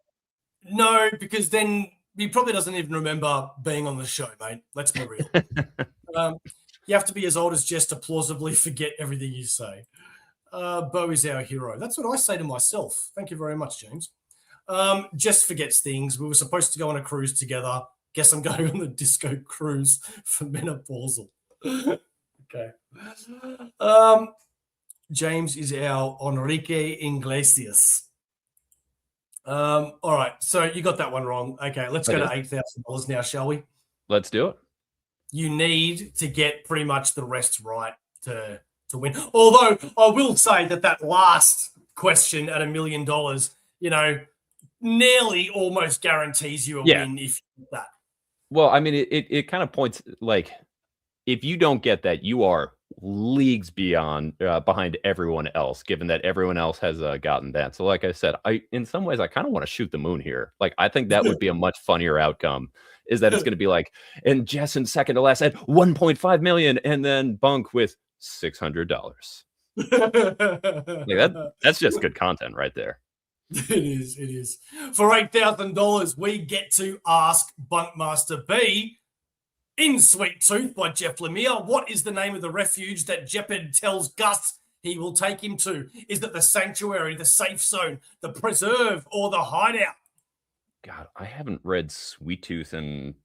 no, because then he probably doesn't even remember being on the show, mate. Let's be real. Um, you have to be as old as Jess to plausibly forget everything you say. Bo is our hero. That's what I say to myself. Thank you very much, James. Jess forgets things. We were supposed to go on a cruise together. Guess I'm going on the disco cruise for menopausal. Okay. James is our Enrique Iglesias. All right, so you got that one wrong. Okay, let's I go to did. $8,000 now, shall we? Let's do it. You need to get pretty much the rest right to win. Although I will say that last question at $1 million, nearly almost guarantees you a Yeah. win if you get that. Well, I mean, it kind of points, like, if you don't get that, you are leagues beyond behind everyone else, given that everyone else has gotten that. So, like I said, in some ways I kind of want to shoot the moon here. Like, I think that would be a much funnier outcome. Is that it's going to be like, and Jess in second to last at 1.5 million, and then Bunk with $600. Like that's just good content right there. It is. It is. For $8,000, we get to ask BunkmastaB in Sweet Tooth by Jeff Lemire, what is the name of the refuge that Jeopard tells Gus he will take him to? Is it the Sanctuary, the Safe Zone, the Preserve, or the Hideout? God, I haven't read Sweet Tooth in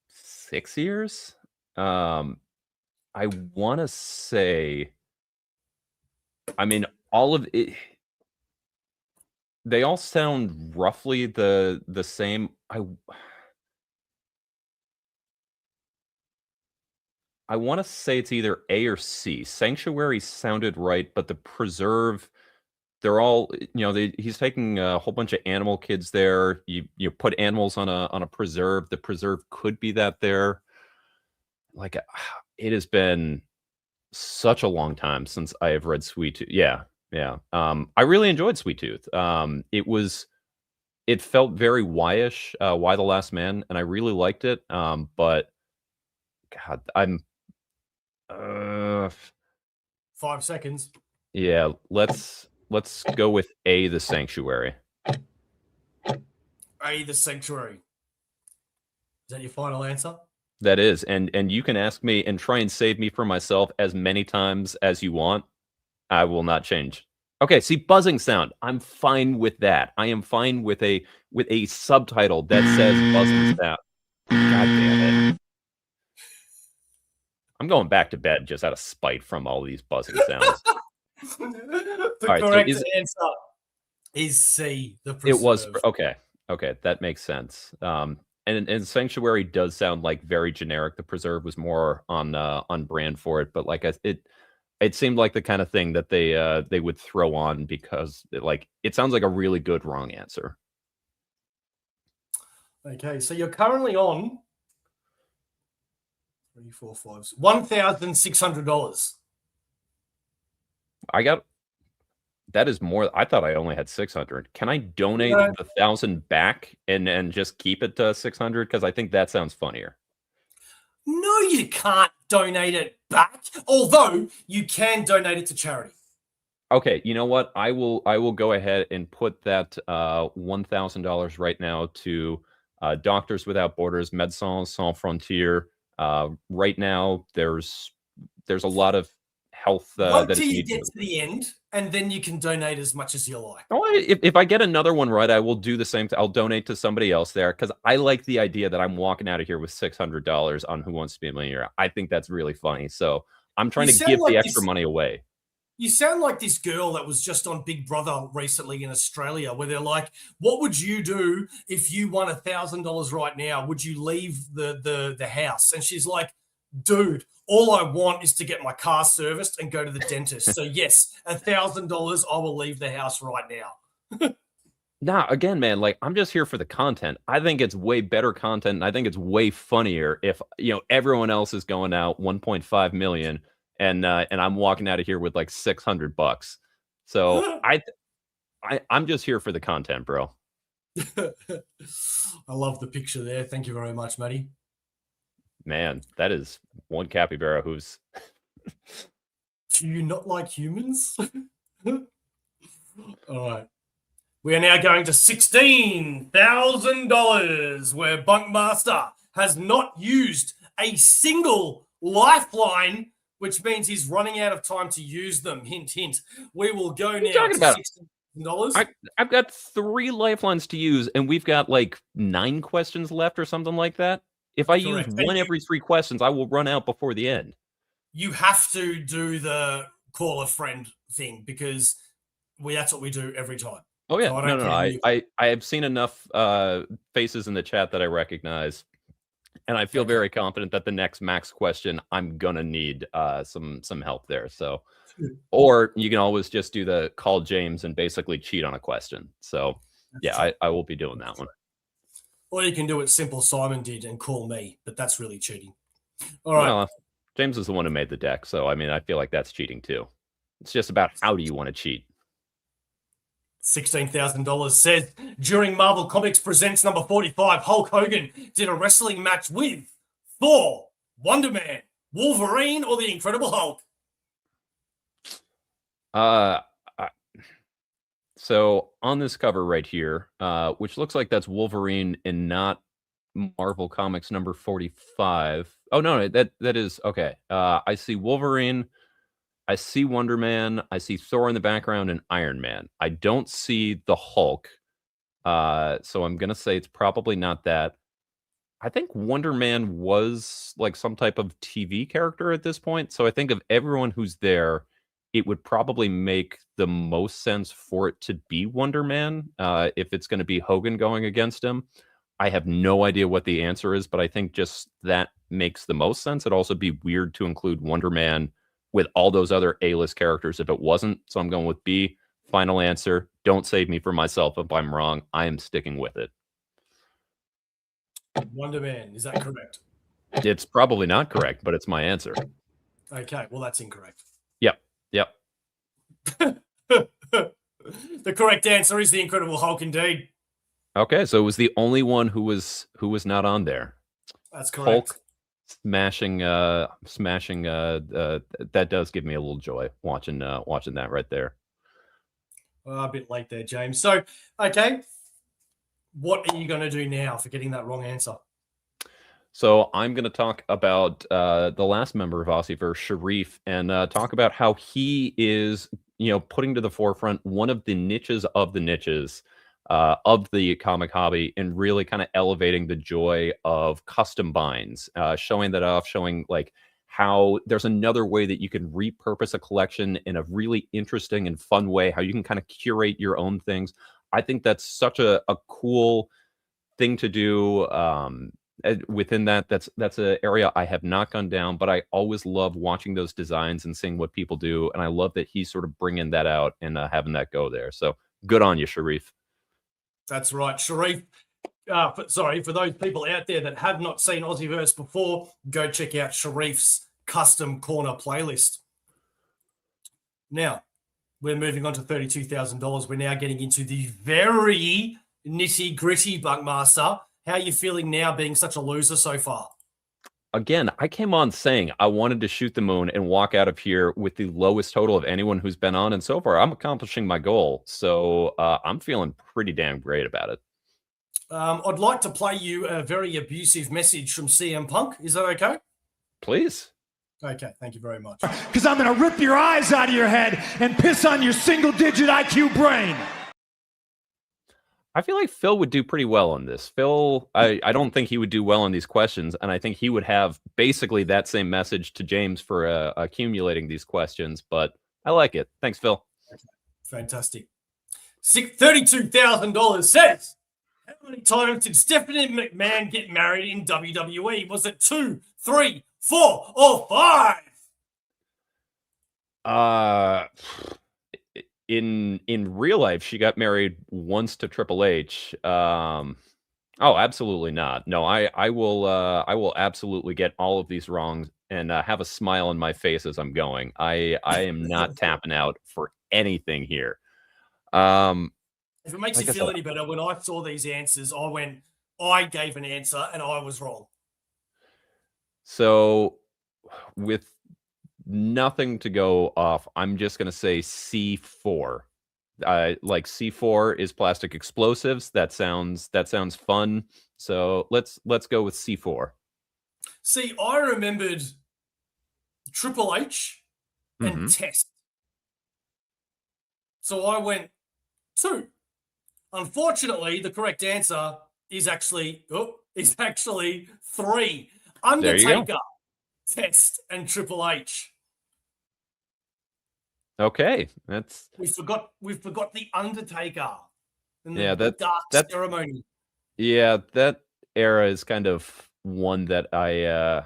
6 years. I want to say, I mean, all of it, they all sound roughly the same. I want to say it's either A or C. Sanctuary sounded right, but the Preserve, they're all, he's taking a whole bunch of animal kids there. You put animals on a preserve. The preserve could be that there. Like, it has been such a long time since I have read Sweet Tooth. Yeah, yeah. I really enjoyed Sweet Tooth. It felt very Y-ish, Y the Last Man, and I really liked it. But God, 5 seconds. Yeah, let's go with A, the Sanctuary. A, the Sanctuary. Is that your final answer? That is, and you can ask me and try and save me from myself as many times as you want. I will not change. Okay, see, buzzing sound. I'm fine with that. I am fine with a subtitle that says buzzing sound. God damn it. I'm going back to bed just out of spite from all these buzzing sounds. The All right, so correct answer is C, the Preserve. it was okay. Okay, that makes sense. And Sanctuary does sound like very generic. The Preserve was more on brand for it, but like it seemed like the kind of thing that they would throw on because it sounds like a really good wrong answer. Okay, so you're currently on $1,600. I got that is more. I thought I only had 600. Can I donate No. the 1,000 back and just keep it to 600? Because I think that sounds funnier. No, you can't donate it back. Although you can donate it to charity. Okay, you know what? I will go ahead and put that $1,000 right now to Doctors Without Borders, Médecins Sans Frontières. Right now, there's a lot of health Wait that till is you needed. get to the end, and then you can donate as much as you like. Oh, if I get another one right, I will do the same. I'll donate to somebody else there because I like the idea that I'm walking out of here with $600 on Who Wants to Be a Millionaire. I think that's really funny. So I'm trying to give the extra money away. You sound like this girl that was just on Big Brother recently in Australia, where they're like, "What would you do if you won $1,000 right now? Would you leave the house?" And she's like, "Dude, all I want is to get my car serviced and go to the dentist. So yes, $1,000, I will leave the house right now." Nah, again, man, like I'm just here for the content. I think it's way better content, and I think it's way funnier if everyone else is going out 1.5 million, and I'm walking out of here with like $600. So I'm just here for the content, bro. I love the picture there. Thank you very much, Matty. Man, that is one capybara who's. Do you not like humans? All right. We are now going to $16,000, where Bunkmaster has not used a single lifeline, which means he's running out of time to use them. Hint, hint. We will go now to $16,000. I've got 3 lifelines to use, and we've got like 9 questions left or something like that. If I use one every 3 questions, I will run out before the end. You have to do the call a friend thing because that's what we do every time. Oh yeah, so no. I have seen enough faces in the chat that I recognize, and I feel very confident that the next max question I'm gonna need some help there. So, or you can always just do the call James and basically cheat on a question. So yeah, I will be doing that one. Or you can do what Simple Simon did and call me, but that's really cheating. All right. Well, James is the one who made the deck, so I mean, I feel like that's cheating too. It's just about how do you want to cheat. $16,000 says, during Marvel Comics Presents number 45, Hulk Hogan did a wrestling match with Thor, Wonder Man, Wolverine, or the Incredible Hulk? So on this cover right here, which looks like that's Wolverine and not Marvel Comics number 45. Oh no, that is okay. I see Wolverine, I see Wonder Man, I see Thor in the background, and Iron Man. I don't see the Hulk, so I'm gonna say it's probably not that. I think Wonder Man was like some type of TV character at this point, so I think of everyone who's there, it would probably make the most sense for it to be Wonder Man if it's going to be Hogan going against him. I have no idea what the answer is, but I think just that makes the most sense. It'd also be weird to include Wonder Man with all those other A-list characters if it wasn't. So I'm going with B. Final answer. Don't save me for myself if I'm wrong. I am sticking with it. Wonder Man. Is that correct? It's probably not correct, but it's my answer. Okay. Well, that's incorrect. Yep. The correct answer is the Incredible Hulk, indeed. Okay, so it was the only one who was not on there. That's correct. Hulk smashing that does give me a little joy watching that right there. A bit late there, James. So, okay, what are you going to do now for getting that wrong answer? So I'm going to talk about the last member of Aussieverse, Sharif, and talk about how he is, putting to the forefront one of the niches of the comic hobby, and really kind of elevating the joy of custom binds, showing that off, showing like how there's another way that you can repurpose a collection in a really interesting and fun way, how you can kind of curate your own things. I think that's such a cool thing to do. Within that's an area I have not gone down, but I always love watching those designs and seeing what people do, and I love that he's sort of bringing that out and having that go there. So good on you, Sharif. That's right, Sharif. For those people out there that have not seen Aussieverse before, go check out Sharif's custom corner playlist. Now, we're moving on to $32,000. We're now getting into the very nitty-gritty, Bunkmaster. How are you feeling now being such a loser so far? Again, I came on saying I wanted to shoot the moon and walk out of here with the lowest total of anyone who's been on, and so far I'm accomplishing my goal. So I'm feeling pretty damn great about it. I'd like to play you a very abusive message from CM Punk. Is that okay? Please. Okay, thank you very much. Because I'm going to rip your eyes out of your head and piss on your single-digit IQ brain. I feel like Phil would do pretty well on this. Phil, I don't think he would do well on these questions, and I think he would have basically that same message to James for accumulating these questions, but I like it. Thanks, Phil. Okay. Fantastic. $32,000 says, how many times did Stephanie McMahon get married in WWE? Was it 2, 3, 4, or 5? In real life, she got married once to Triple H. Oh, absolutely not. No, I will absolutely get all of these wrong and have a smile on my face as I'm going. I am not tapping out for anything here. If it makes you feel any better, when I saw these answers, I gave an answer and I was wrong. So with nothing to go off, I'm just going to say C4. Like C4 is plastic explosives. That sounds fun. So let's go with C4. See, I remembered Triple H and Test. So I went 2. Unfortunately, the correct answer is actually 3. Undertaker, Test, and Triple H. Okay, we forgot the Undertaker. And the dark ceremony. Yeah, that era is kind of one that I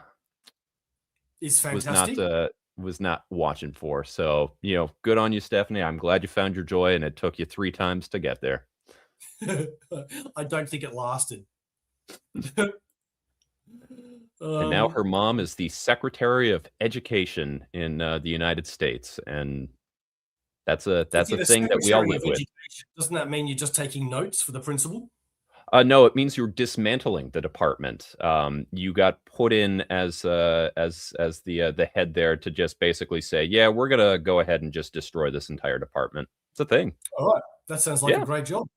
is fantastic. Was not watching for. So, good on you, Stephanie. I'm glad you found your joy, and it took you 3 times to get there. I don't think it lasted. And now her mom is the Secretary of Education in the United States, and that's a thing that we all live with. Doesn't that mean you're just taking notes for the principal? No, it means you're dismantling the department. You got put in as the head there to just basically say, yeah, we're gonna go ahead and just destroy this entire department. It's a thing. All right, that sounds like a great job.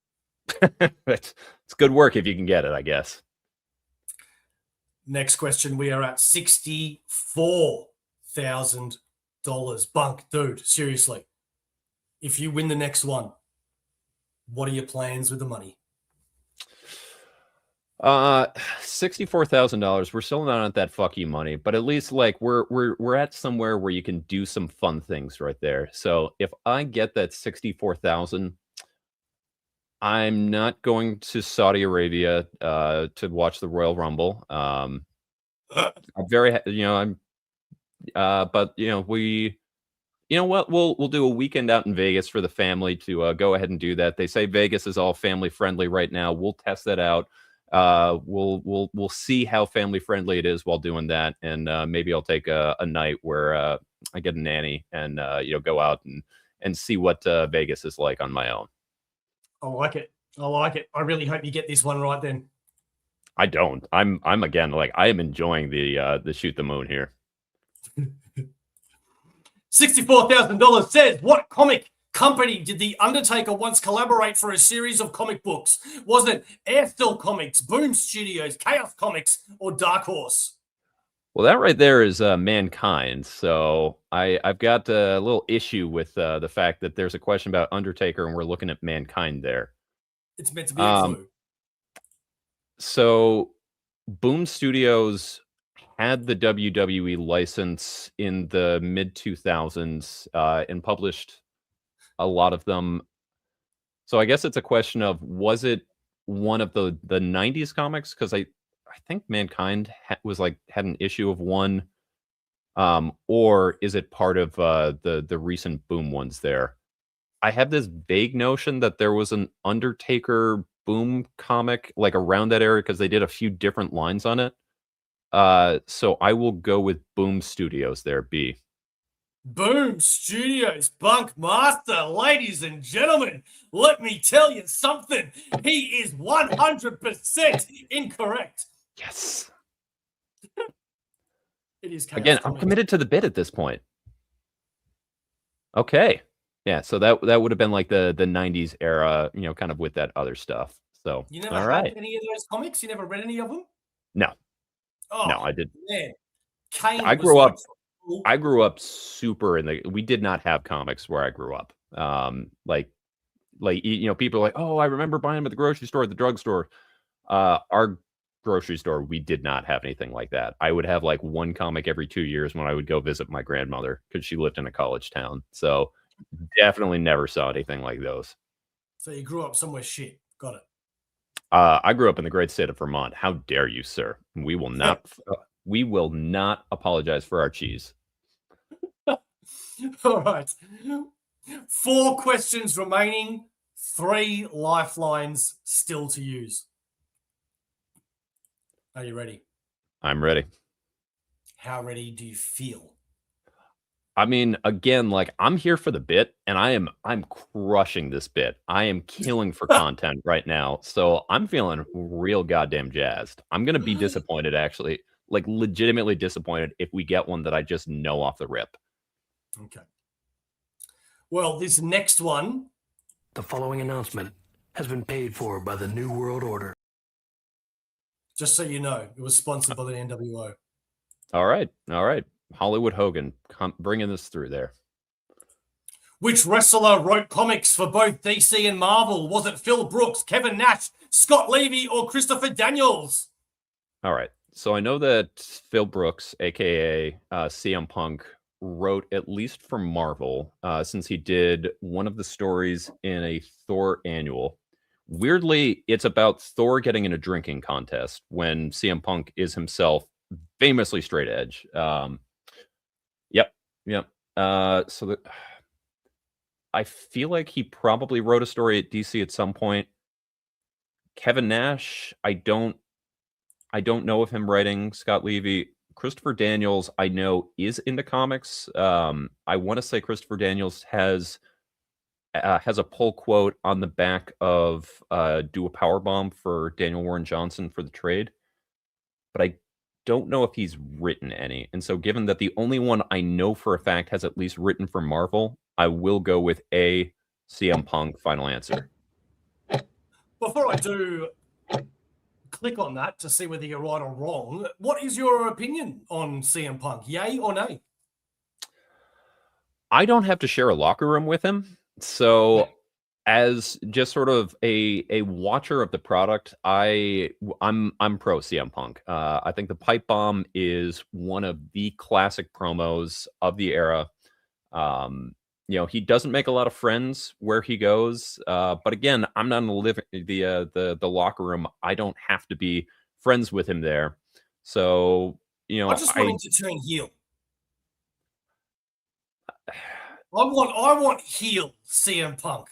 It's good work if you can get it, I guess. Next question. We are at $64,000. Bunk, dude, seriously. If you win the next one, what are your plans with the money? $64,000. We're still not at that fuck you money, but at least like we're at somewhere where you can do some fun things right there. So if I get that 64,000, I'm not going to Saudi Arabia to watch the Royal Rumble. I'm very, but we, what, we'll do a weekend out in Vegas for the family to go ahead and do that. They say Vegas is all family friendly right now. We'll test that out. We'll see how family friendly it is while doing that, and maybe I'll take a night where I get a nanny and go out and see what Vegas is like on my own. I like it. I really hope you get this one right then. I don't. I'm again, like, I am enjoying the shoot the moon here. $64,000 says, what comic company did The Undertaker once collaborate for a series of comic books? Was it Airsteel Comics, Boom Studios, Chaos Comics, or Dark Horse? Well, that right there is Mankind. So I've got a little issue with the fact that there's a question about Undertaker and we're looking at Mankind there. It's meant to be a clue. So Boom Studios had the WWE license in the mid 2000s and published a lot of them. So I guess it's a question of, was it one of the 90s comics? Because I think Mankind had an issue of one, or is it part of the recent Boom ones there? I have this vague notion that there was an Undertaker Boom comic like around that area because they did a few different lines on it. So I will go with Boom Studios there, B. Boom Studios, Bunkmaster, ladies and gentlemen, let me tell you something. He is 100% incorrect. Yes. It is Chaos Again, I'm Comics. committed to the bit at this point. Okay. Yeah, so that would have been like the 90s era, kind of with that other stuff. So, You never all had right. any of those comics? You never read any of them? No. Oh, No, I didn't. Man. Kane I was grew like, up I grew up super we did not have comics where I grew up. People are like, "Oh, I remember buying them at the grocery store, at the drugstore." Our grocery store, we did not have anything like that. I would have like one comic every 2 years when I would go visit my grandmother because she lived in a college town. So definitely never saw anything like those. So you grew up somewhere shit. Got it. I grew up in the great state of Vermont. How dare you, sir? We will not apologize for our cheese. All right. 4 questions remaining, 3 lifelines still to use. Are you ready? I'm ready. How ready do you feel? I mean, again, like, I'm here for the bit, and I'm crushing this bit. I am killing for content right now, so I'm feeling real goddamn jazzed. I'm gonna be disappointed, actually, like legitimately disappointed if we get one that I just know off the rip. Okay. Well, this next one. The following announcement has been paid for by the New World Order. Just so you know, it was sponsored by the NWO. All right. Hollywood Hogan, bringing this through there. Which wrestler wrote comics for both DC and Marvel? Was it Phil Brooks, Kevin Nash, Scott Levy, or Christopher Daniels? All right. So I know that Phil Brooks, a.k.a. CM Punk, wrote at least for Marvel, since he did one of the stories in a Thor annual. Weirdly, it's about Thor getting in a drinking contest when CM Punk is himself famously straight edge. Yep. So I feel like he probably wrote a story at DC at some point. Kevin Nash, I don't know of him writing Scott Levy. Christopher Daniels, I know, is into comics. I want to say Christopher Daniels has a pull quote on the back of Do a Powerbomb for Daniel Warren Johnson for the trade, but I don't know if he's written any. And so given that the only one I know for a fact has at least written for Marvel, I will go with A, CM Punk. Final answer. Before I do click on that to see whether you're right or wrong, what is your opinion on CM Punk? Yay or nay? I don't have to share a locker room with him. So as just sort of a watcher of the product, I'm pro CM Punk. I think the pipe bomb is one of the classic promos of the era. He doesn't make a lot of friends where he goes, but again, I'm not in the locker room. I don't have to be friends with him there. So I just want him to turn heel. I want heel CM Punk.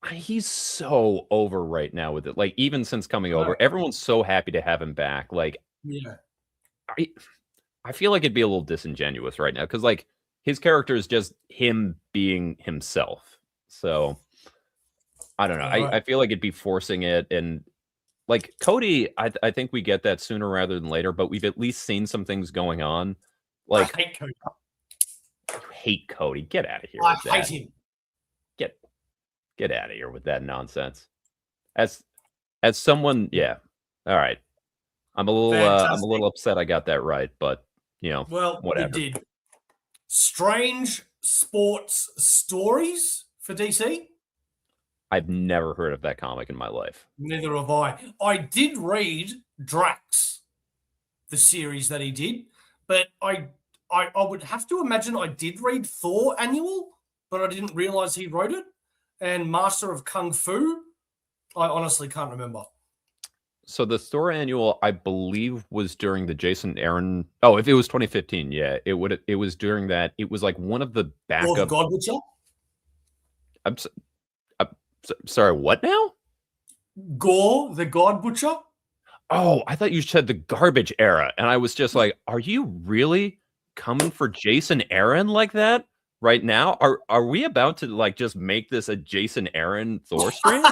He's so over right now with it. Like, even since coming over, everyone's so happy to have him back. Like, yeah, I feel like it'd be a little disingenuous right now because, like, his character is just him being himself. So I don't know. I feel like it'd be forcing it, and like Cody, I think we get that sooner rather than later, but we've at least seen some things going on. Like, I hate Cody. you hate Cody. Get out of here I with hate that. him. Get out of here with that nonsense. As someone, yeah. All right. I'm a little upset I got that right, but Well, whatever. you did. Strange sports stories for DC? I've never heard of that comic in my life. Neither have I. I did read Drax, the series that he did, but I would have to imagine I did read Thor Annual, but I didn't realize he wrote it. And Master of Kung Fu, I honestly can't remember. So the Thor Annual, I believe, was during the Jason Aaron. Oh, if it was 2015, yeah, it would. It was during that. It was like one of the Or the backup. God Butcher? I'm sorry. What now? Gore, the God Butcher? Oh, I thought you said the garbage era, and I was just like, "Are you really coming for Jason Aaron like that right now? Are we about to like just make this a Jason Aaron Thor stream?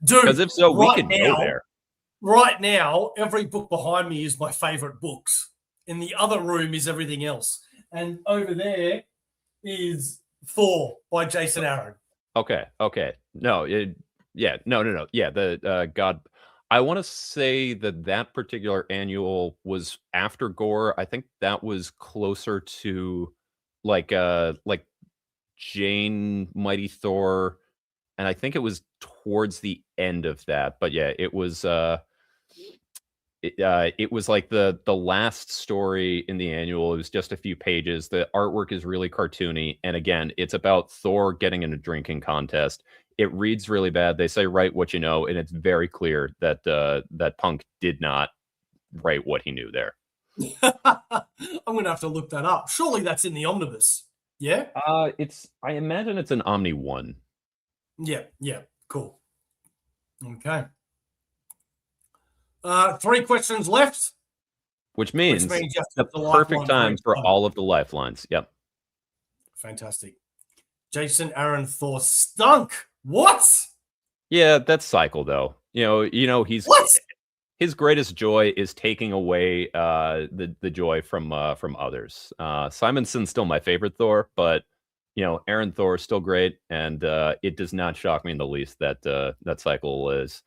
Dude, Because if so, we right could now, go there." Right now, every book behind me is my favorite books. In the other room is everything else. And over there is Thor by Jason Aaron. Okay. No, no. Yeah, the God. I want to say that particular annual was after Gore. I think that was closer to like Jane Mighty Thor, and I think it was towards the end of that. But yeah, it was it was like the last story in the annual. It was just a few pages. The artwork is really cartoony, and again, it's about Thor getting in a drinking contest. It reads really bad. They say write what you know, and it's very clear that that Punk did not write what he knew there. I'm gonna have to look that up. Surely that's in the omnibus. Yeah? I imagine it's an Omni 1. Yeah, cool. Okay. 3 questions left. Which means you have to the put the perfect lifeline time for on. all of the lifelines. Yep. Fantastic. Jason Aaron Thor stunk. What? Yeah, that's cycle though. He's What? His greatest joy is taking away the joy from others. Simonson's still my favorite Thor, but Aaron Thor is still great, and it does not shock me in the least that that cycle is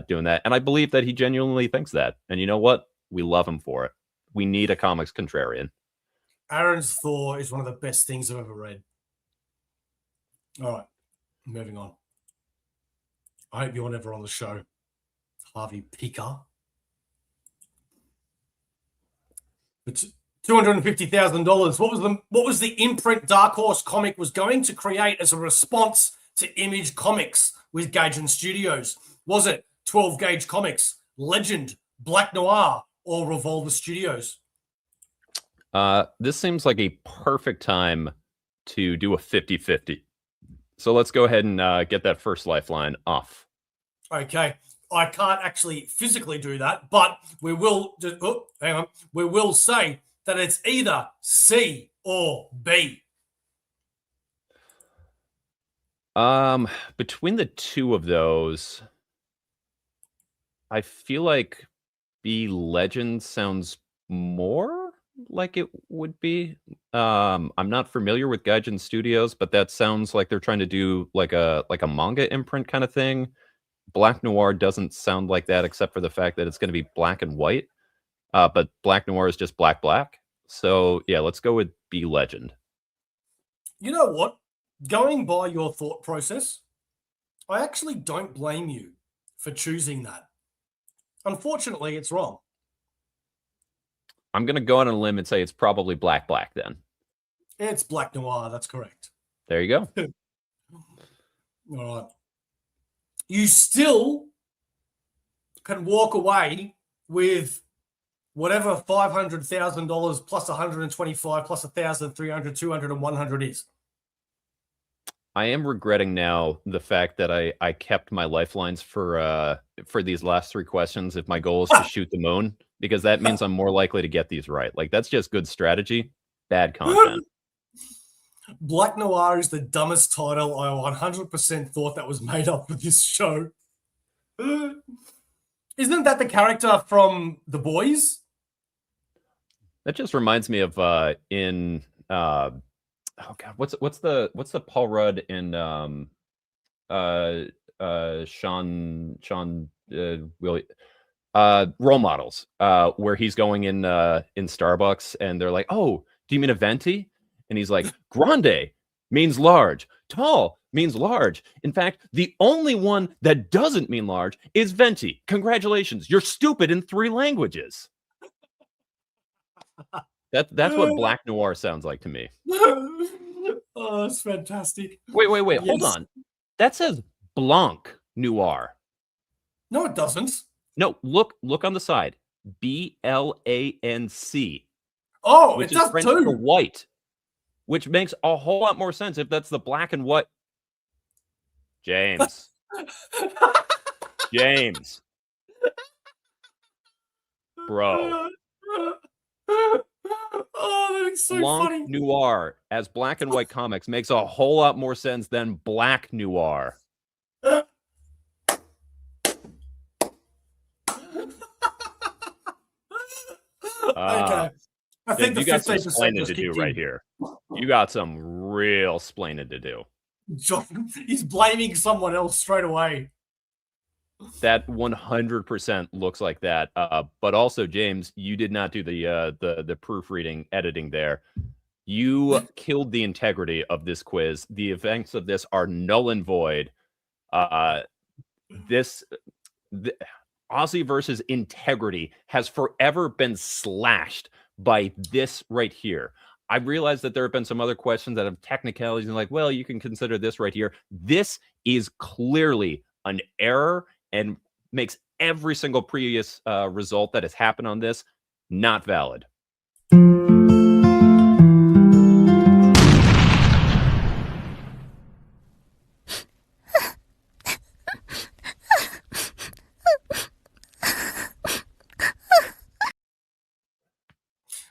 doing that. And I believe that he genuinely thinks that. And you know what? We love him for it. We need a comics contrarian. Aaron's Thor is one of the best things I've ever read. All right, moving on. I hope you're never on the show, Harvey Picker. It's $250,000. What was the imprint Dark Horse comic was going to create as a response to Image Comics with Gage and Studios? Was it 12 Gauge Comics, Legend, Black Noir, or Revolver Studios? This seems like a perfect time to do a 50-50. So let's go ahead and get that first lifeline off. Okay. I can't actually physically do that, but we will We will say that it's either C or B. Between the two of those, I feel like B Legend sounds more like it would be. I'm not familiar with Gaijin Studios, but that sounds like they're trying to do like a manga imprint kind of thing. Black Noir doesn't sound like that, except for the fact that it's going to be black and white. But Black Noir is just black. So yeah, let's go with B Legend. You know what? Going by your thought process, I actually don't blame you for choosing that. Unfortunately, it's wrong. I'm going to go on a limb and say it's probably black then. It's Black Noir. That's correct. There you go. All right. You still can walk away with whatever $500,000 plus 125 plus 1,000, 300, 200, and 100 is. I am regretting now the fact that I kept my lifelines for these last 3 questions if my goal is to shoot the moon, because that means I'm more likely to get these right. Like, that's just good strategy, bad content. Black Noir is the dumbest title I 100% thought that was made up for this show. Isn't that the character from The Boys? That just reminds me of in oh god, what's the Paul Rudd in Sean Willie Role Models, where he's going in Starbucks and they're like, "Oh, do you mean a venti?" And he's like, "Grande means large, tall means large. In fact, the only one that doesn't mean large is venti. Congratulations, you're stupid in 3 languages." That's what black noir sounds like to me. Oh, that's fantastic. Wait, hold Yes. on. That says blanc noir. No, it doesn't. No, look on the side. BLANC, Oh, which it is does French for too. white, which makes a whole lot more sense if that's the black and white. James. James. Bro. Oh, that is so Blanc funny. noir as black and white comics makes a whole lot more sense than black noir. Okay. I think the You got some 15% splaining just to do kicked right in. here. You got some real splaining to do. John, he's blaming someone else straight away. That 100% looks like that. But also, James, you did not do the proofreading editing there. You killed the integrity of this quiz. The events of this are null and void. Aussieverse's integrity has forever been slashed by this right here. I realize that there have been some other questions that have technicalities and like, well, you can consider this right here. This is clearly an error and makes every single previous result that has happened on this not valid.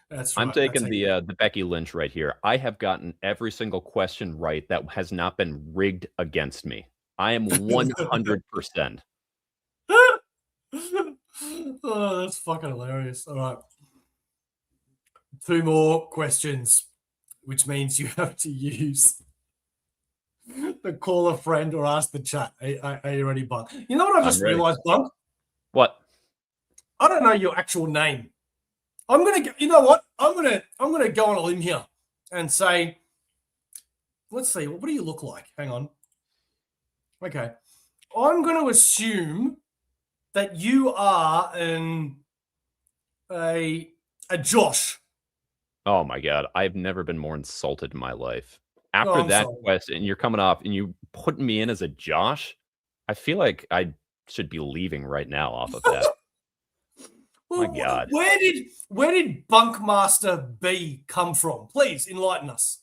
That's right. I'm taking the Becky Lynch right here. I have gotten every single question right that has not been rigged against me. I am 100%. Oh, that's fucking hilarious. All right. 2 more questions, which means you have to use the call a friend or ask the chat. Are you ready, Bunk? You know what I just ready. realized, Bunk? What? I don't know your actual name. I'm gonna. You know what? I'm gonna go on a limb here and say, let's see. What do you look like? Hang on. Okay. I'm going to assume that you are a Josh. Oh my god, I've never been more insulted in my life. After Oh, I'm that sorry. question, you're coming off and you putting me in as a Josh. I feel like I should be leaving right now off of that. Well, My God. where did BunkmastaB come from? Please enlighten us.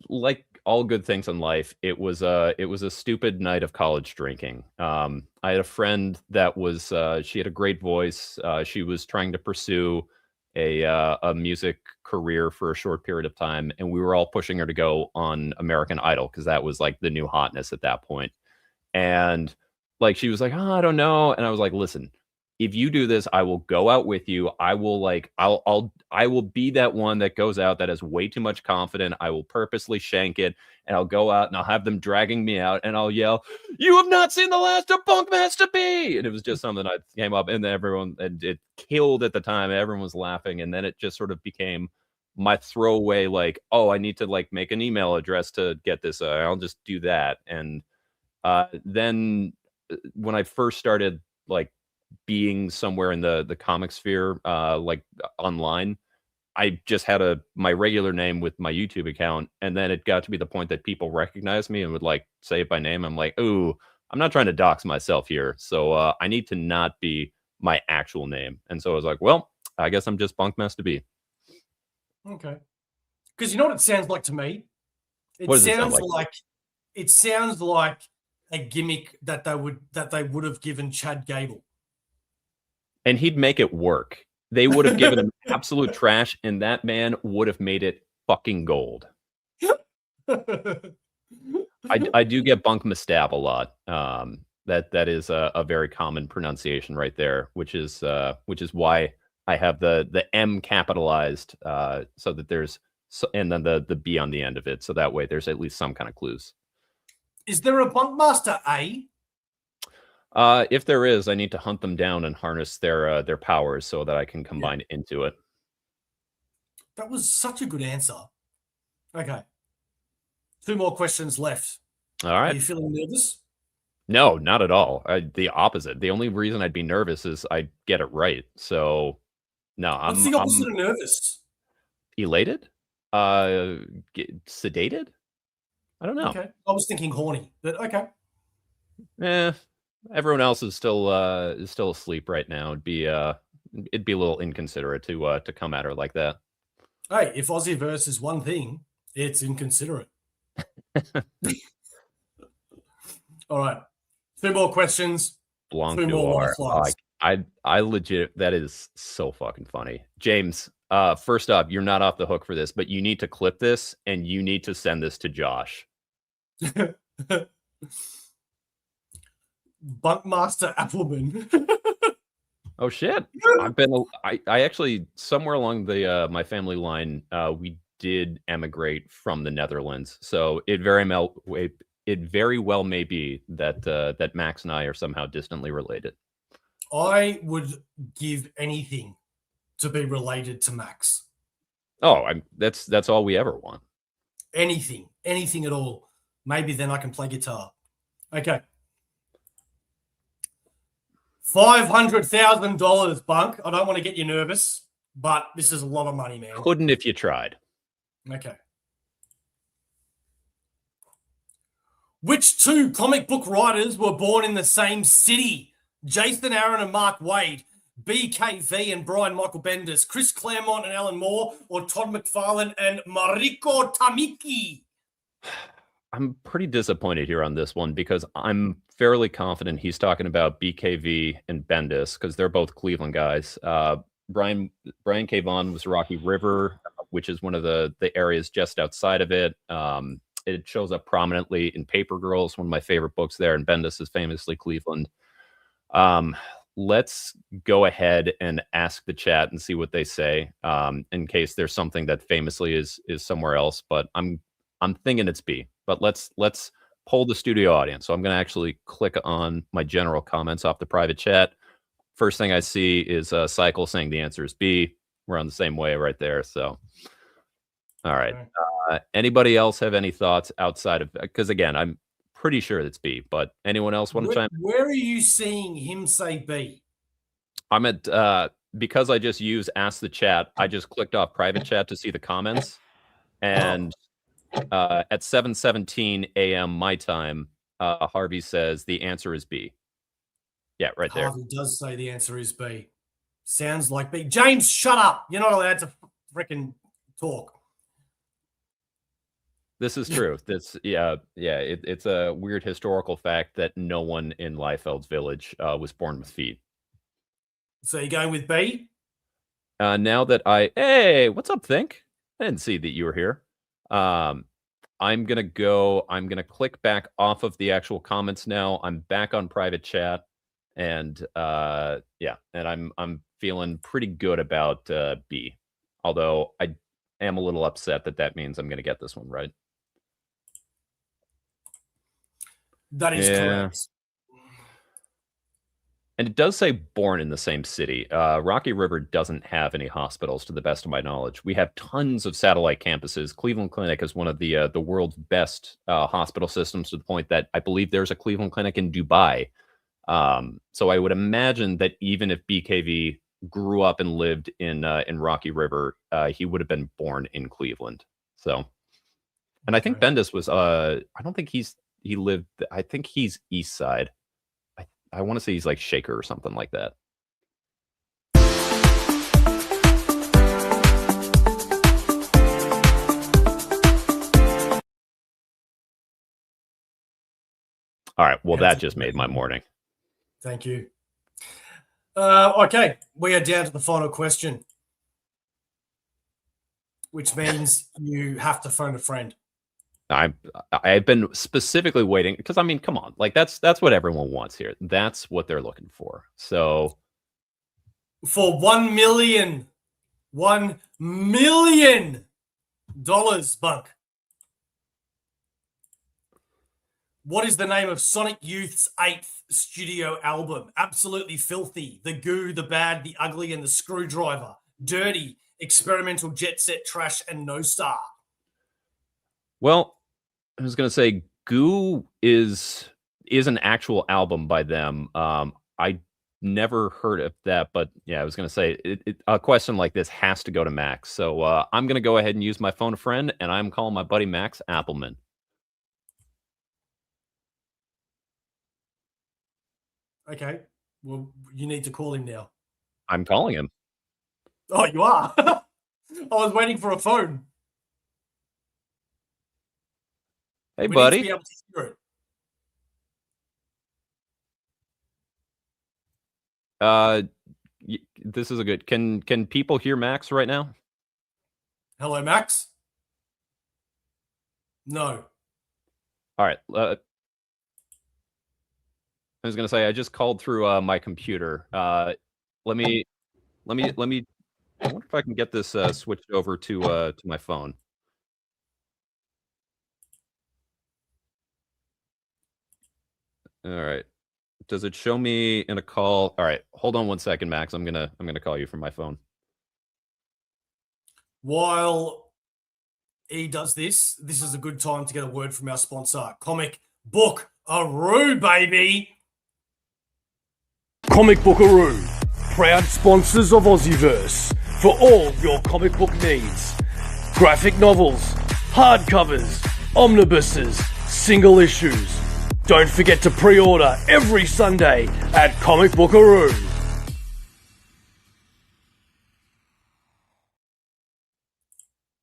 Like all good things in life, it was a stupid night of college drinking. I had a friend that was she had a great voice. She was trying to pursue a music career for a short period of time, and we were all pushing her to go on American Idol because that was like the new hotness at that point. And like she was like, "Oh, I don't know," and I was like, "Listen, if you do this, I will go out with you. I will be that one that goes out that has way too much confidence. I will purposely shank it, and I'll go out and I'll have them dragging me out, and I'll yell, 'You have not seen the last of BunkmastaB!' And it was just something I came up, and then everyone, and it killed at the time. Everyone was laughing, and then it just sort of became my throwaway, like, oh, I need to like make an email address to get this. I'll just do that. And then when I first started like being somewhere in the comic sphere, like online, I just had my regular name with my YouTube account, and then it got to be the point that people recognized me and would like say it by name. I'm like, ooh, I'm not trying to dox myself here, so I need to not be my actual name. And so I was like, well, I guess I'm just BunkmastaB. Okay. Because you know what it sounds like to me? What does it sound like? It sounds like a gimmick that they would have given Chad Gable. And he'd make it work. They would have given him absolute trash, and that man would have made it fucking gold. I do get BunkmastaB a lot. That is a very common pronunciation right there, which is why I have the M capitalized, so that there's and then the B on the end of it, so that way there's at least some kind of clues. Is there a Bunkmaster A? If there is, I need to hunt them down and harness their powers so that I can combine into it. That was such a good answer. Okay. 2 more questions left. All Are right. you feeling nervous? No, not at all. The opposite. The only reason I'd be nervous is I get it right. So, no, What's I'm the opposite of nervous? elated, sedated. I don't know. Okay. I was thinking horny, but okay. Everyone else is still asleep right now. It'd be a little inconsiderate to come at her like that. Hey, if Aussieverse is one thing, it's inconsiderate. All right. 2 more questions. Blanc 2 more Noir. lifelines. I legit, that is so fucking funny. James, first up, you're not off the hook for this, but you need to clip this and you need to send this to Josh. Bunkmaster Appleman. Oh shit! I actually, somewhere along the my family line, we did emigrate from the Netherlands, so it very well may be that that Max and I are somehow distantly related. I would give anything to be related to Max. Oh, that's all we ever want. Anything at all. Maybe then I can play guitar. Okay. $500,000, Bunk. I don't want to get you nervous, but this is a lot of money, man. Couldn't if you tried. Okay. Which 2 comic book writers were born in the same city? Jason Aaron and Mark Waid, BKV and Brian Michael Bendis, Chris Claremont and Alan Moore, or Todd McFarlane and Mariko Tamiki? I'm pretty disappointed here on this one because I'm fairly confident he's talking about BKV and Bendis because they're both Cleveland guys. Brian K. Vaughan was Rocky River, which is one of the areas just outside of it. It shows up prominently in Paper Girls, one of my favorite books there, and Bendis is famously Cleveland. Let's go ahead and ask the chat and see what they say, in case there's something that famously is somewhere else. But I'm thinking it's B. But let's poll the studio audience. So I'm going to actually click on my general comments off the private chat. First thing I see is Cycle saying the answer is B. We're on the same way right there. So, all right. Anybody else have any thoughts outside of, because again, I'm pretty sure it's B, but anyone else want to chime in? Where are you seeing him say B? I'm at, because I just used Ask the Chat, I just clicked off private chat to see the comments. And at 7:17 a.m. my time, Harvey says the answer is B. Yeah, right there. Harvey does say the answer is B. Sounds like B. James, shut up. You're not allowed to freaking talk. This is true. It's a weird historical fact that no one in Liefeld's village was born with feet. So you're going with B? Now that hey, what's up, Think? I didn't see that you were here. I'm gonna click back off of the actual comments now. I'm back on private chat, and yeah, and I'm feeling pretty good about B. Although I am a little upset that means I'm gonna get this one right. That is correct. And it does say born in the same city. Rocky River doesn't have any hospitals, to the best of my knowledge. We have tons of satellite campuses. Cleveland Clinic is one of the world's best hospital systems, to the point that I believe there's a Cleveland Clinic in Dubai. So I would imagine that even if BKV grew up and lived in Rocky River, he would have been born in Cleveland. So, and I think Bendis was. I don't think he lived. I think he's East Side. I want to say he's like Shaker or something like that. All right. Well, that just made my morning. Thank you. Okay. We are down to the final question, which means you have to phone a friend. I've been specifically waiting because I mean, come on, like that's what everyone wants here. That's what they're looking for. So for $1 million, Bunk. What is the name of Sonic Youth's 8th studio album? Absolutely Filthy, The Goo, The Bad, The Ugly, and The Screwdriver. Dirty, Experimental, Jet Set, Trash, and No Star. well, I was gonna say Goo is an actual album by them. I never heard of that, but yeah, I was gonna say a question like this has to go to Max. So I'm gonna go ahead and use my phone a friend, and I'm calling my buddy Max Appleman. Okay, well, you need to call him now. I'm calling him. Oh, you are? I was waiting for a phone. Hey, We buddy. need to be able to hear it. This is a good. Can people hear Max right now? Hello, Max? No. All right. I was gonna say I just called through my computer. Let me. I wonder if I can get this switched over to my phone. All right. Does it show me in a call? All right. Hold on one second, Max. I'm gonna call you from my phone. While he does this, this is a good time to get a word from our sponsor, Comic Book-a-Roo, baby. Comic Book-a-Roo, proud sponsors of Aussieverse for all your comic book needs. Graphic novels, hardcovers, omnibuses, single issues. Don't forget to pre-order every Sunday at Comic Book-a-Roo.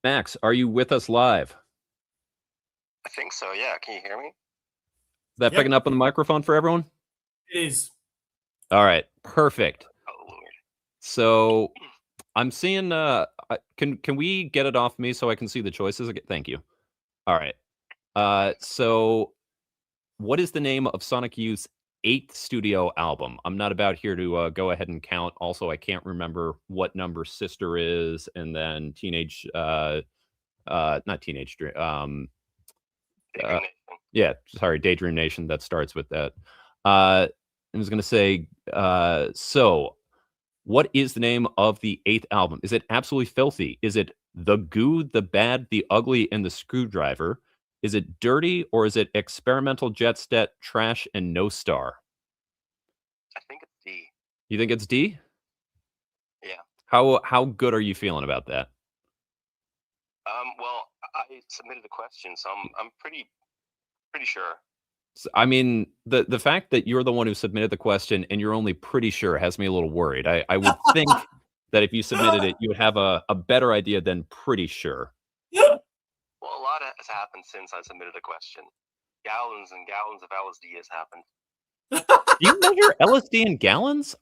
Max, are you with us live? I think so, yeah. Can you hear me? Is that Yep. picking up on the microphone for everyone? It is. All right. Perfect. Oh, Lord. So I'm seeing can we get it off me so I can see the choices again? Thank you. All right. So what is the name of Sonic Youth's 8th studio album? I'm not about here to go ahead and count. Also, I can't remember what number Sister is, and then Teenage not Teenage Dream. Daydream Nation. Yeah, sorry, Daydream Nation. That starts with that. I was going to say, so what is the name of the 8th album? Is it Absolutely Filthy? Is it The Goo, The Bad, The Ugly, and The Screwdriver? Is it Dirty, or is it Experimental, Jet Set, Trash, and No Star? I think it's D. You think it's D? Yeah. How good are you feeling about that? Well, I submitted a question, so I'm pretty sure. I mean, the fact that you're the one who submitted the question and you're only pretty sure has me a little worried. I would think that if you submitted it, you would have a better idea than pretty sure. Well, a lot has happened since I submitted a question. Gallons and gallons of LSD has happened. Do you measure LSD in gallons?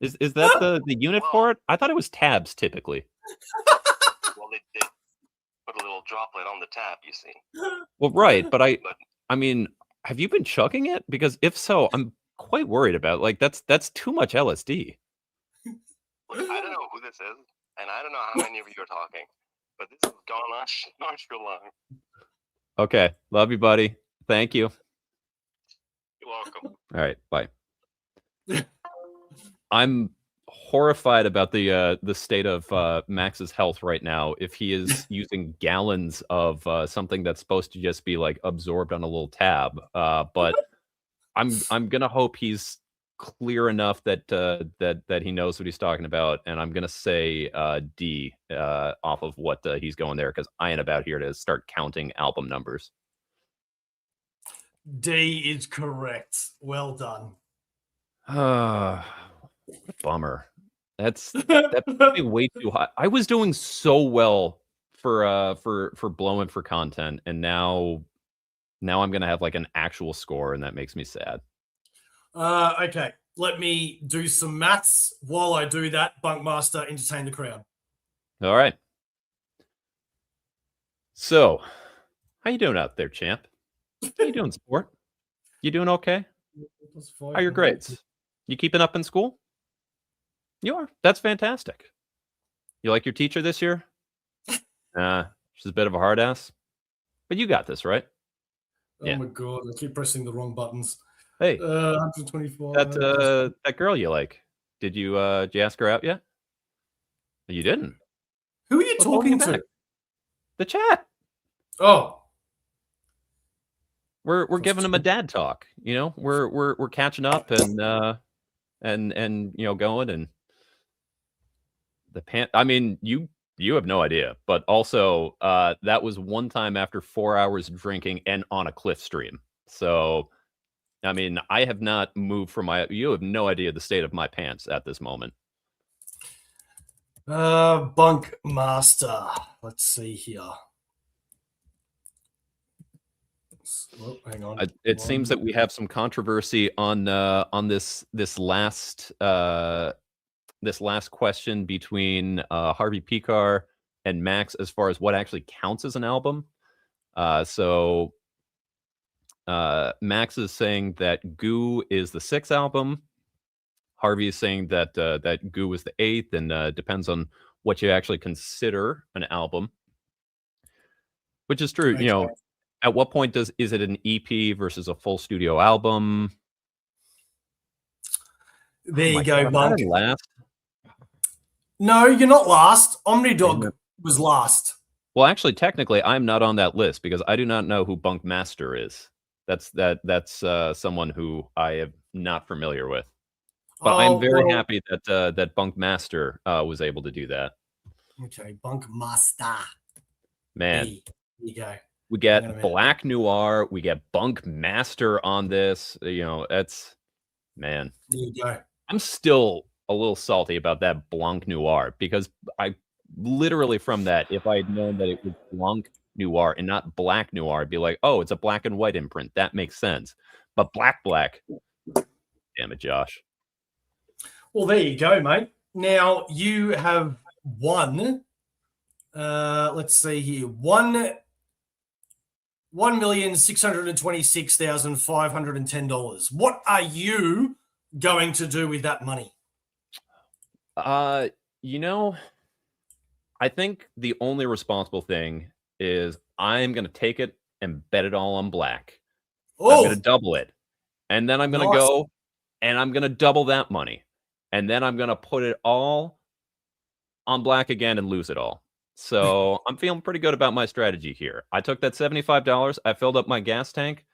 Is that the unit for it? I thought it was tabs typically. Well, they put a little droplet on the tab, you see. Well, right, but I mean, have you been chugging it? Because if so, I'm quite worried about like that's too much LSD. Look, I don't know who this is, and I don't know how many of you are talking, but this has gone on too long. Okay, love you, buddy. Thank you. You're welcome. All right, bye. I'm horrified about the state of Max's health right now. If he is using gallons of something that's supposed to just be like absorbed on a little tab, but I'm gonna hope he's clear enough that that he knows what he's talking about, and I'm gonna say D off of what he's going there because I ain't about here to start counting album numbers. D is correct. Well done. What a bummer. That put me way too high. I was doing so well for blowing for content, and now I'm gonna have like an actual score, and that makes me sad. Okay, let me do some maths. While I do that, Bunkmaster, entertain the crowd. All right. So, How you doing out there, champ? How you doing, sport? You doing okay? How are your grades? You keeping up in school? You are. That's fantastic. You like your teacher this year? She's a bit of a hard ass. But you got this, right? Oh my god, I keep pressing the wrong buttons. Hey, 124. that girl you like. Did you ask her out yet? You didn't. Who are you talking to? The chat. Oh, We're giving him a dad talk. You know, we're catching up and you know, going and I mean, you have no idea, but also that was one time after 4 hours drinking and on a cliff stream. So I mean, I have not moved from you have no idea the state of my pants at this moment. Bunkmaster. Let's see here. Oh, hang on. It seems that we have some controversy on this last question between Harvey Picar and Max as far as what actually counts as an album. So Max is saying that Goo is the 6th album. Harvey is saying that that Goo is the 8th, and depends on what you actually consider an album. Which is true. Okay. You know, at what point is it an EP versus a full studio album? There you go, Bunk. Last. No, you're not last. OmniDog was last. Well, actually, technically, I'm not on that list because I do not know who Bunkmaster is. That's someone who I am not familiar with. But I'm very happy that that Bunkmaster was able to do that. Okay, Bunkmaster. Man, there you go. We get Black Noir. We get Bunkmaster on this. You know, that's man. There you go. I'm still a little salty about that Blanc Noir because I literally from that, if I had known that it was Blanc Noir and not Black Noir, I'd be like, oh, it's a black and white imprint. That makes sense. But black, damn it, Josh. Well, there you go, mate. Now you have won. Let's see here. $1,626,510. What are you going to do with that money? You know, I think the only responsible thing is I'm going to take it and bet it all on black. Oh, I'm going to double it. And then I'm going to go and I'm going to double that money. And then I'm going to put it all on black again and lose it all. So I'm feeling pretty good about my strategy here. I took that $75. I filled up my gas tank.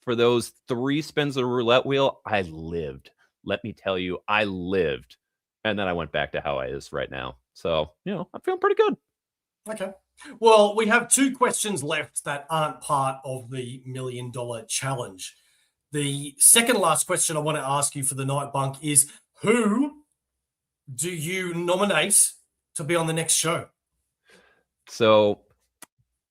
For those 3 spins of the roulette wheel, I lived. Let me tell you, I lived. And then I went back to how I is right now. So, you know, I'm feeling pretty good. Okay. Well, we have 2 questions left that aren't part of the $1 million challenge. The second last question I want to ask you for the night, Bunk, is who do you nominate to be on the next show? So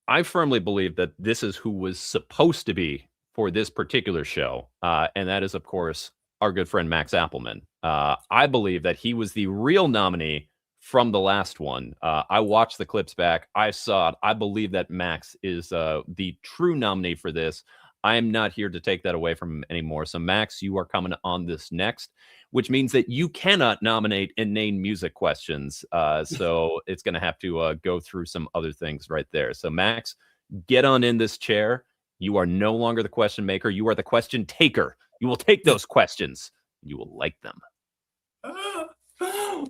I firmly believe that this is who was supposed to be for this particular show. And that is, of course, our good friend Max Appleman. I believe that he was the real nominee from the last one. I watched the clips back. I saw it. I believe that Max is the true nominee for this. I am not here to take that away from him anymore. So, Max, you are coming on this next, which means that you cannot nominate inane music questions. So it's going to have to go through some other things right there. So, Max, get on in this chair. You are no longer the question maker. You are the question taker. You will take those questions. You will like them.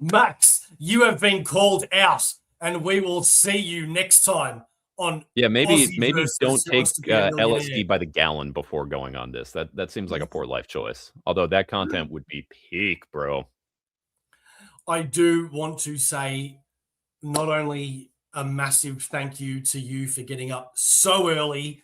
Max, you have been called out, and we will see you next time on. Yeah, maybe don't take LSD by the gallon before going on this. That seems like a poor life choice. Although that content would be peak, bro. I do want to say not only a massive thank you to you for getting up so early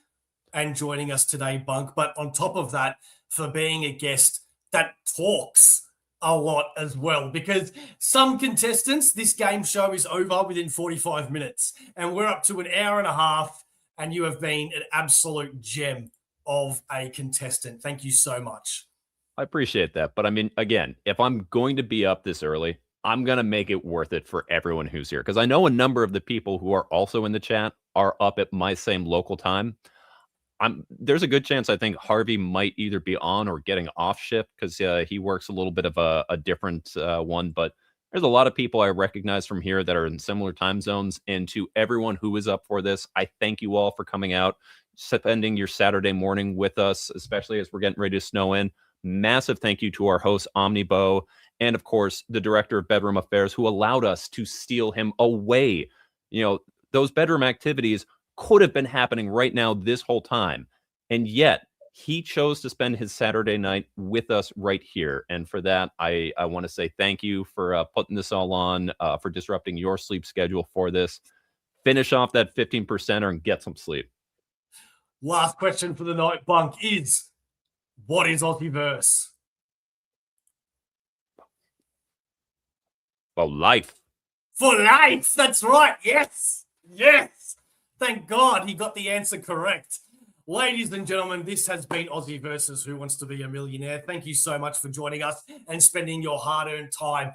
and joining us today, Bunk, but on top of that, for being a guest that talks a lot as well, because some contestants, this game show is over within 45 minutes and we're up to an hour and a half, and you have been an absolute gem of a contestant. Thank you so much. I appreciate that. But I mean, again, if I'm going to be up this early, I'm going to make it worth it for everyone who's here. Because I know a number of the people who are also in the chat are up at my same local time. there's a good chance I think Harvey might either be on or getting off shift because he works a little bit of a different one. But there's a lot of people I recognize from here that are in similar time zones. And to everyone who is up for this, I thank you all for coming out, spending your Saturday morning with us, especially as we're getting ready to snow in. Massive thank you to our host, OmniBeau, and of course, the director of Bedroom Affairs, who allowed us to steal him away. You know, those bedroom activities could have been happening right now this whole time. And yet he chose to spend his Saturday night with us right here. And for that, I want to say thank you for putting this all on, for disrupting your sleep schedule for this. Finish off that 15%er and get some sleep. Last question for the night, Bunk, is what is Aussieverse? Well, life. For life. That's right. Yes. Yes. Thank God he got the answer correct. Ladies and gentlemen, this has been Aussieverse's Who Wants to Be a Millionaire. Thank you so much for joining us and spending your hard-earned time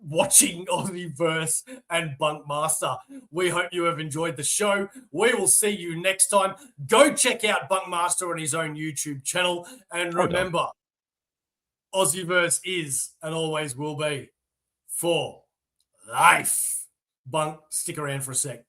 watching Aussieverse and Bunkmaster. We hope you have enjoyed the show. We will see you next time. Go check out Bunkmaster on his own YouTube channel. And remember, Aussieverse is and always will be for life. Bunk, stick around for a sec.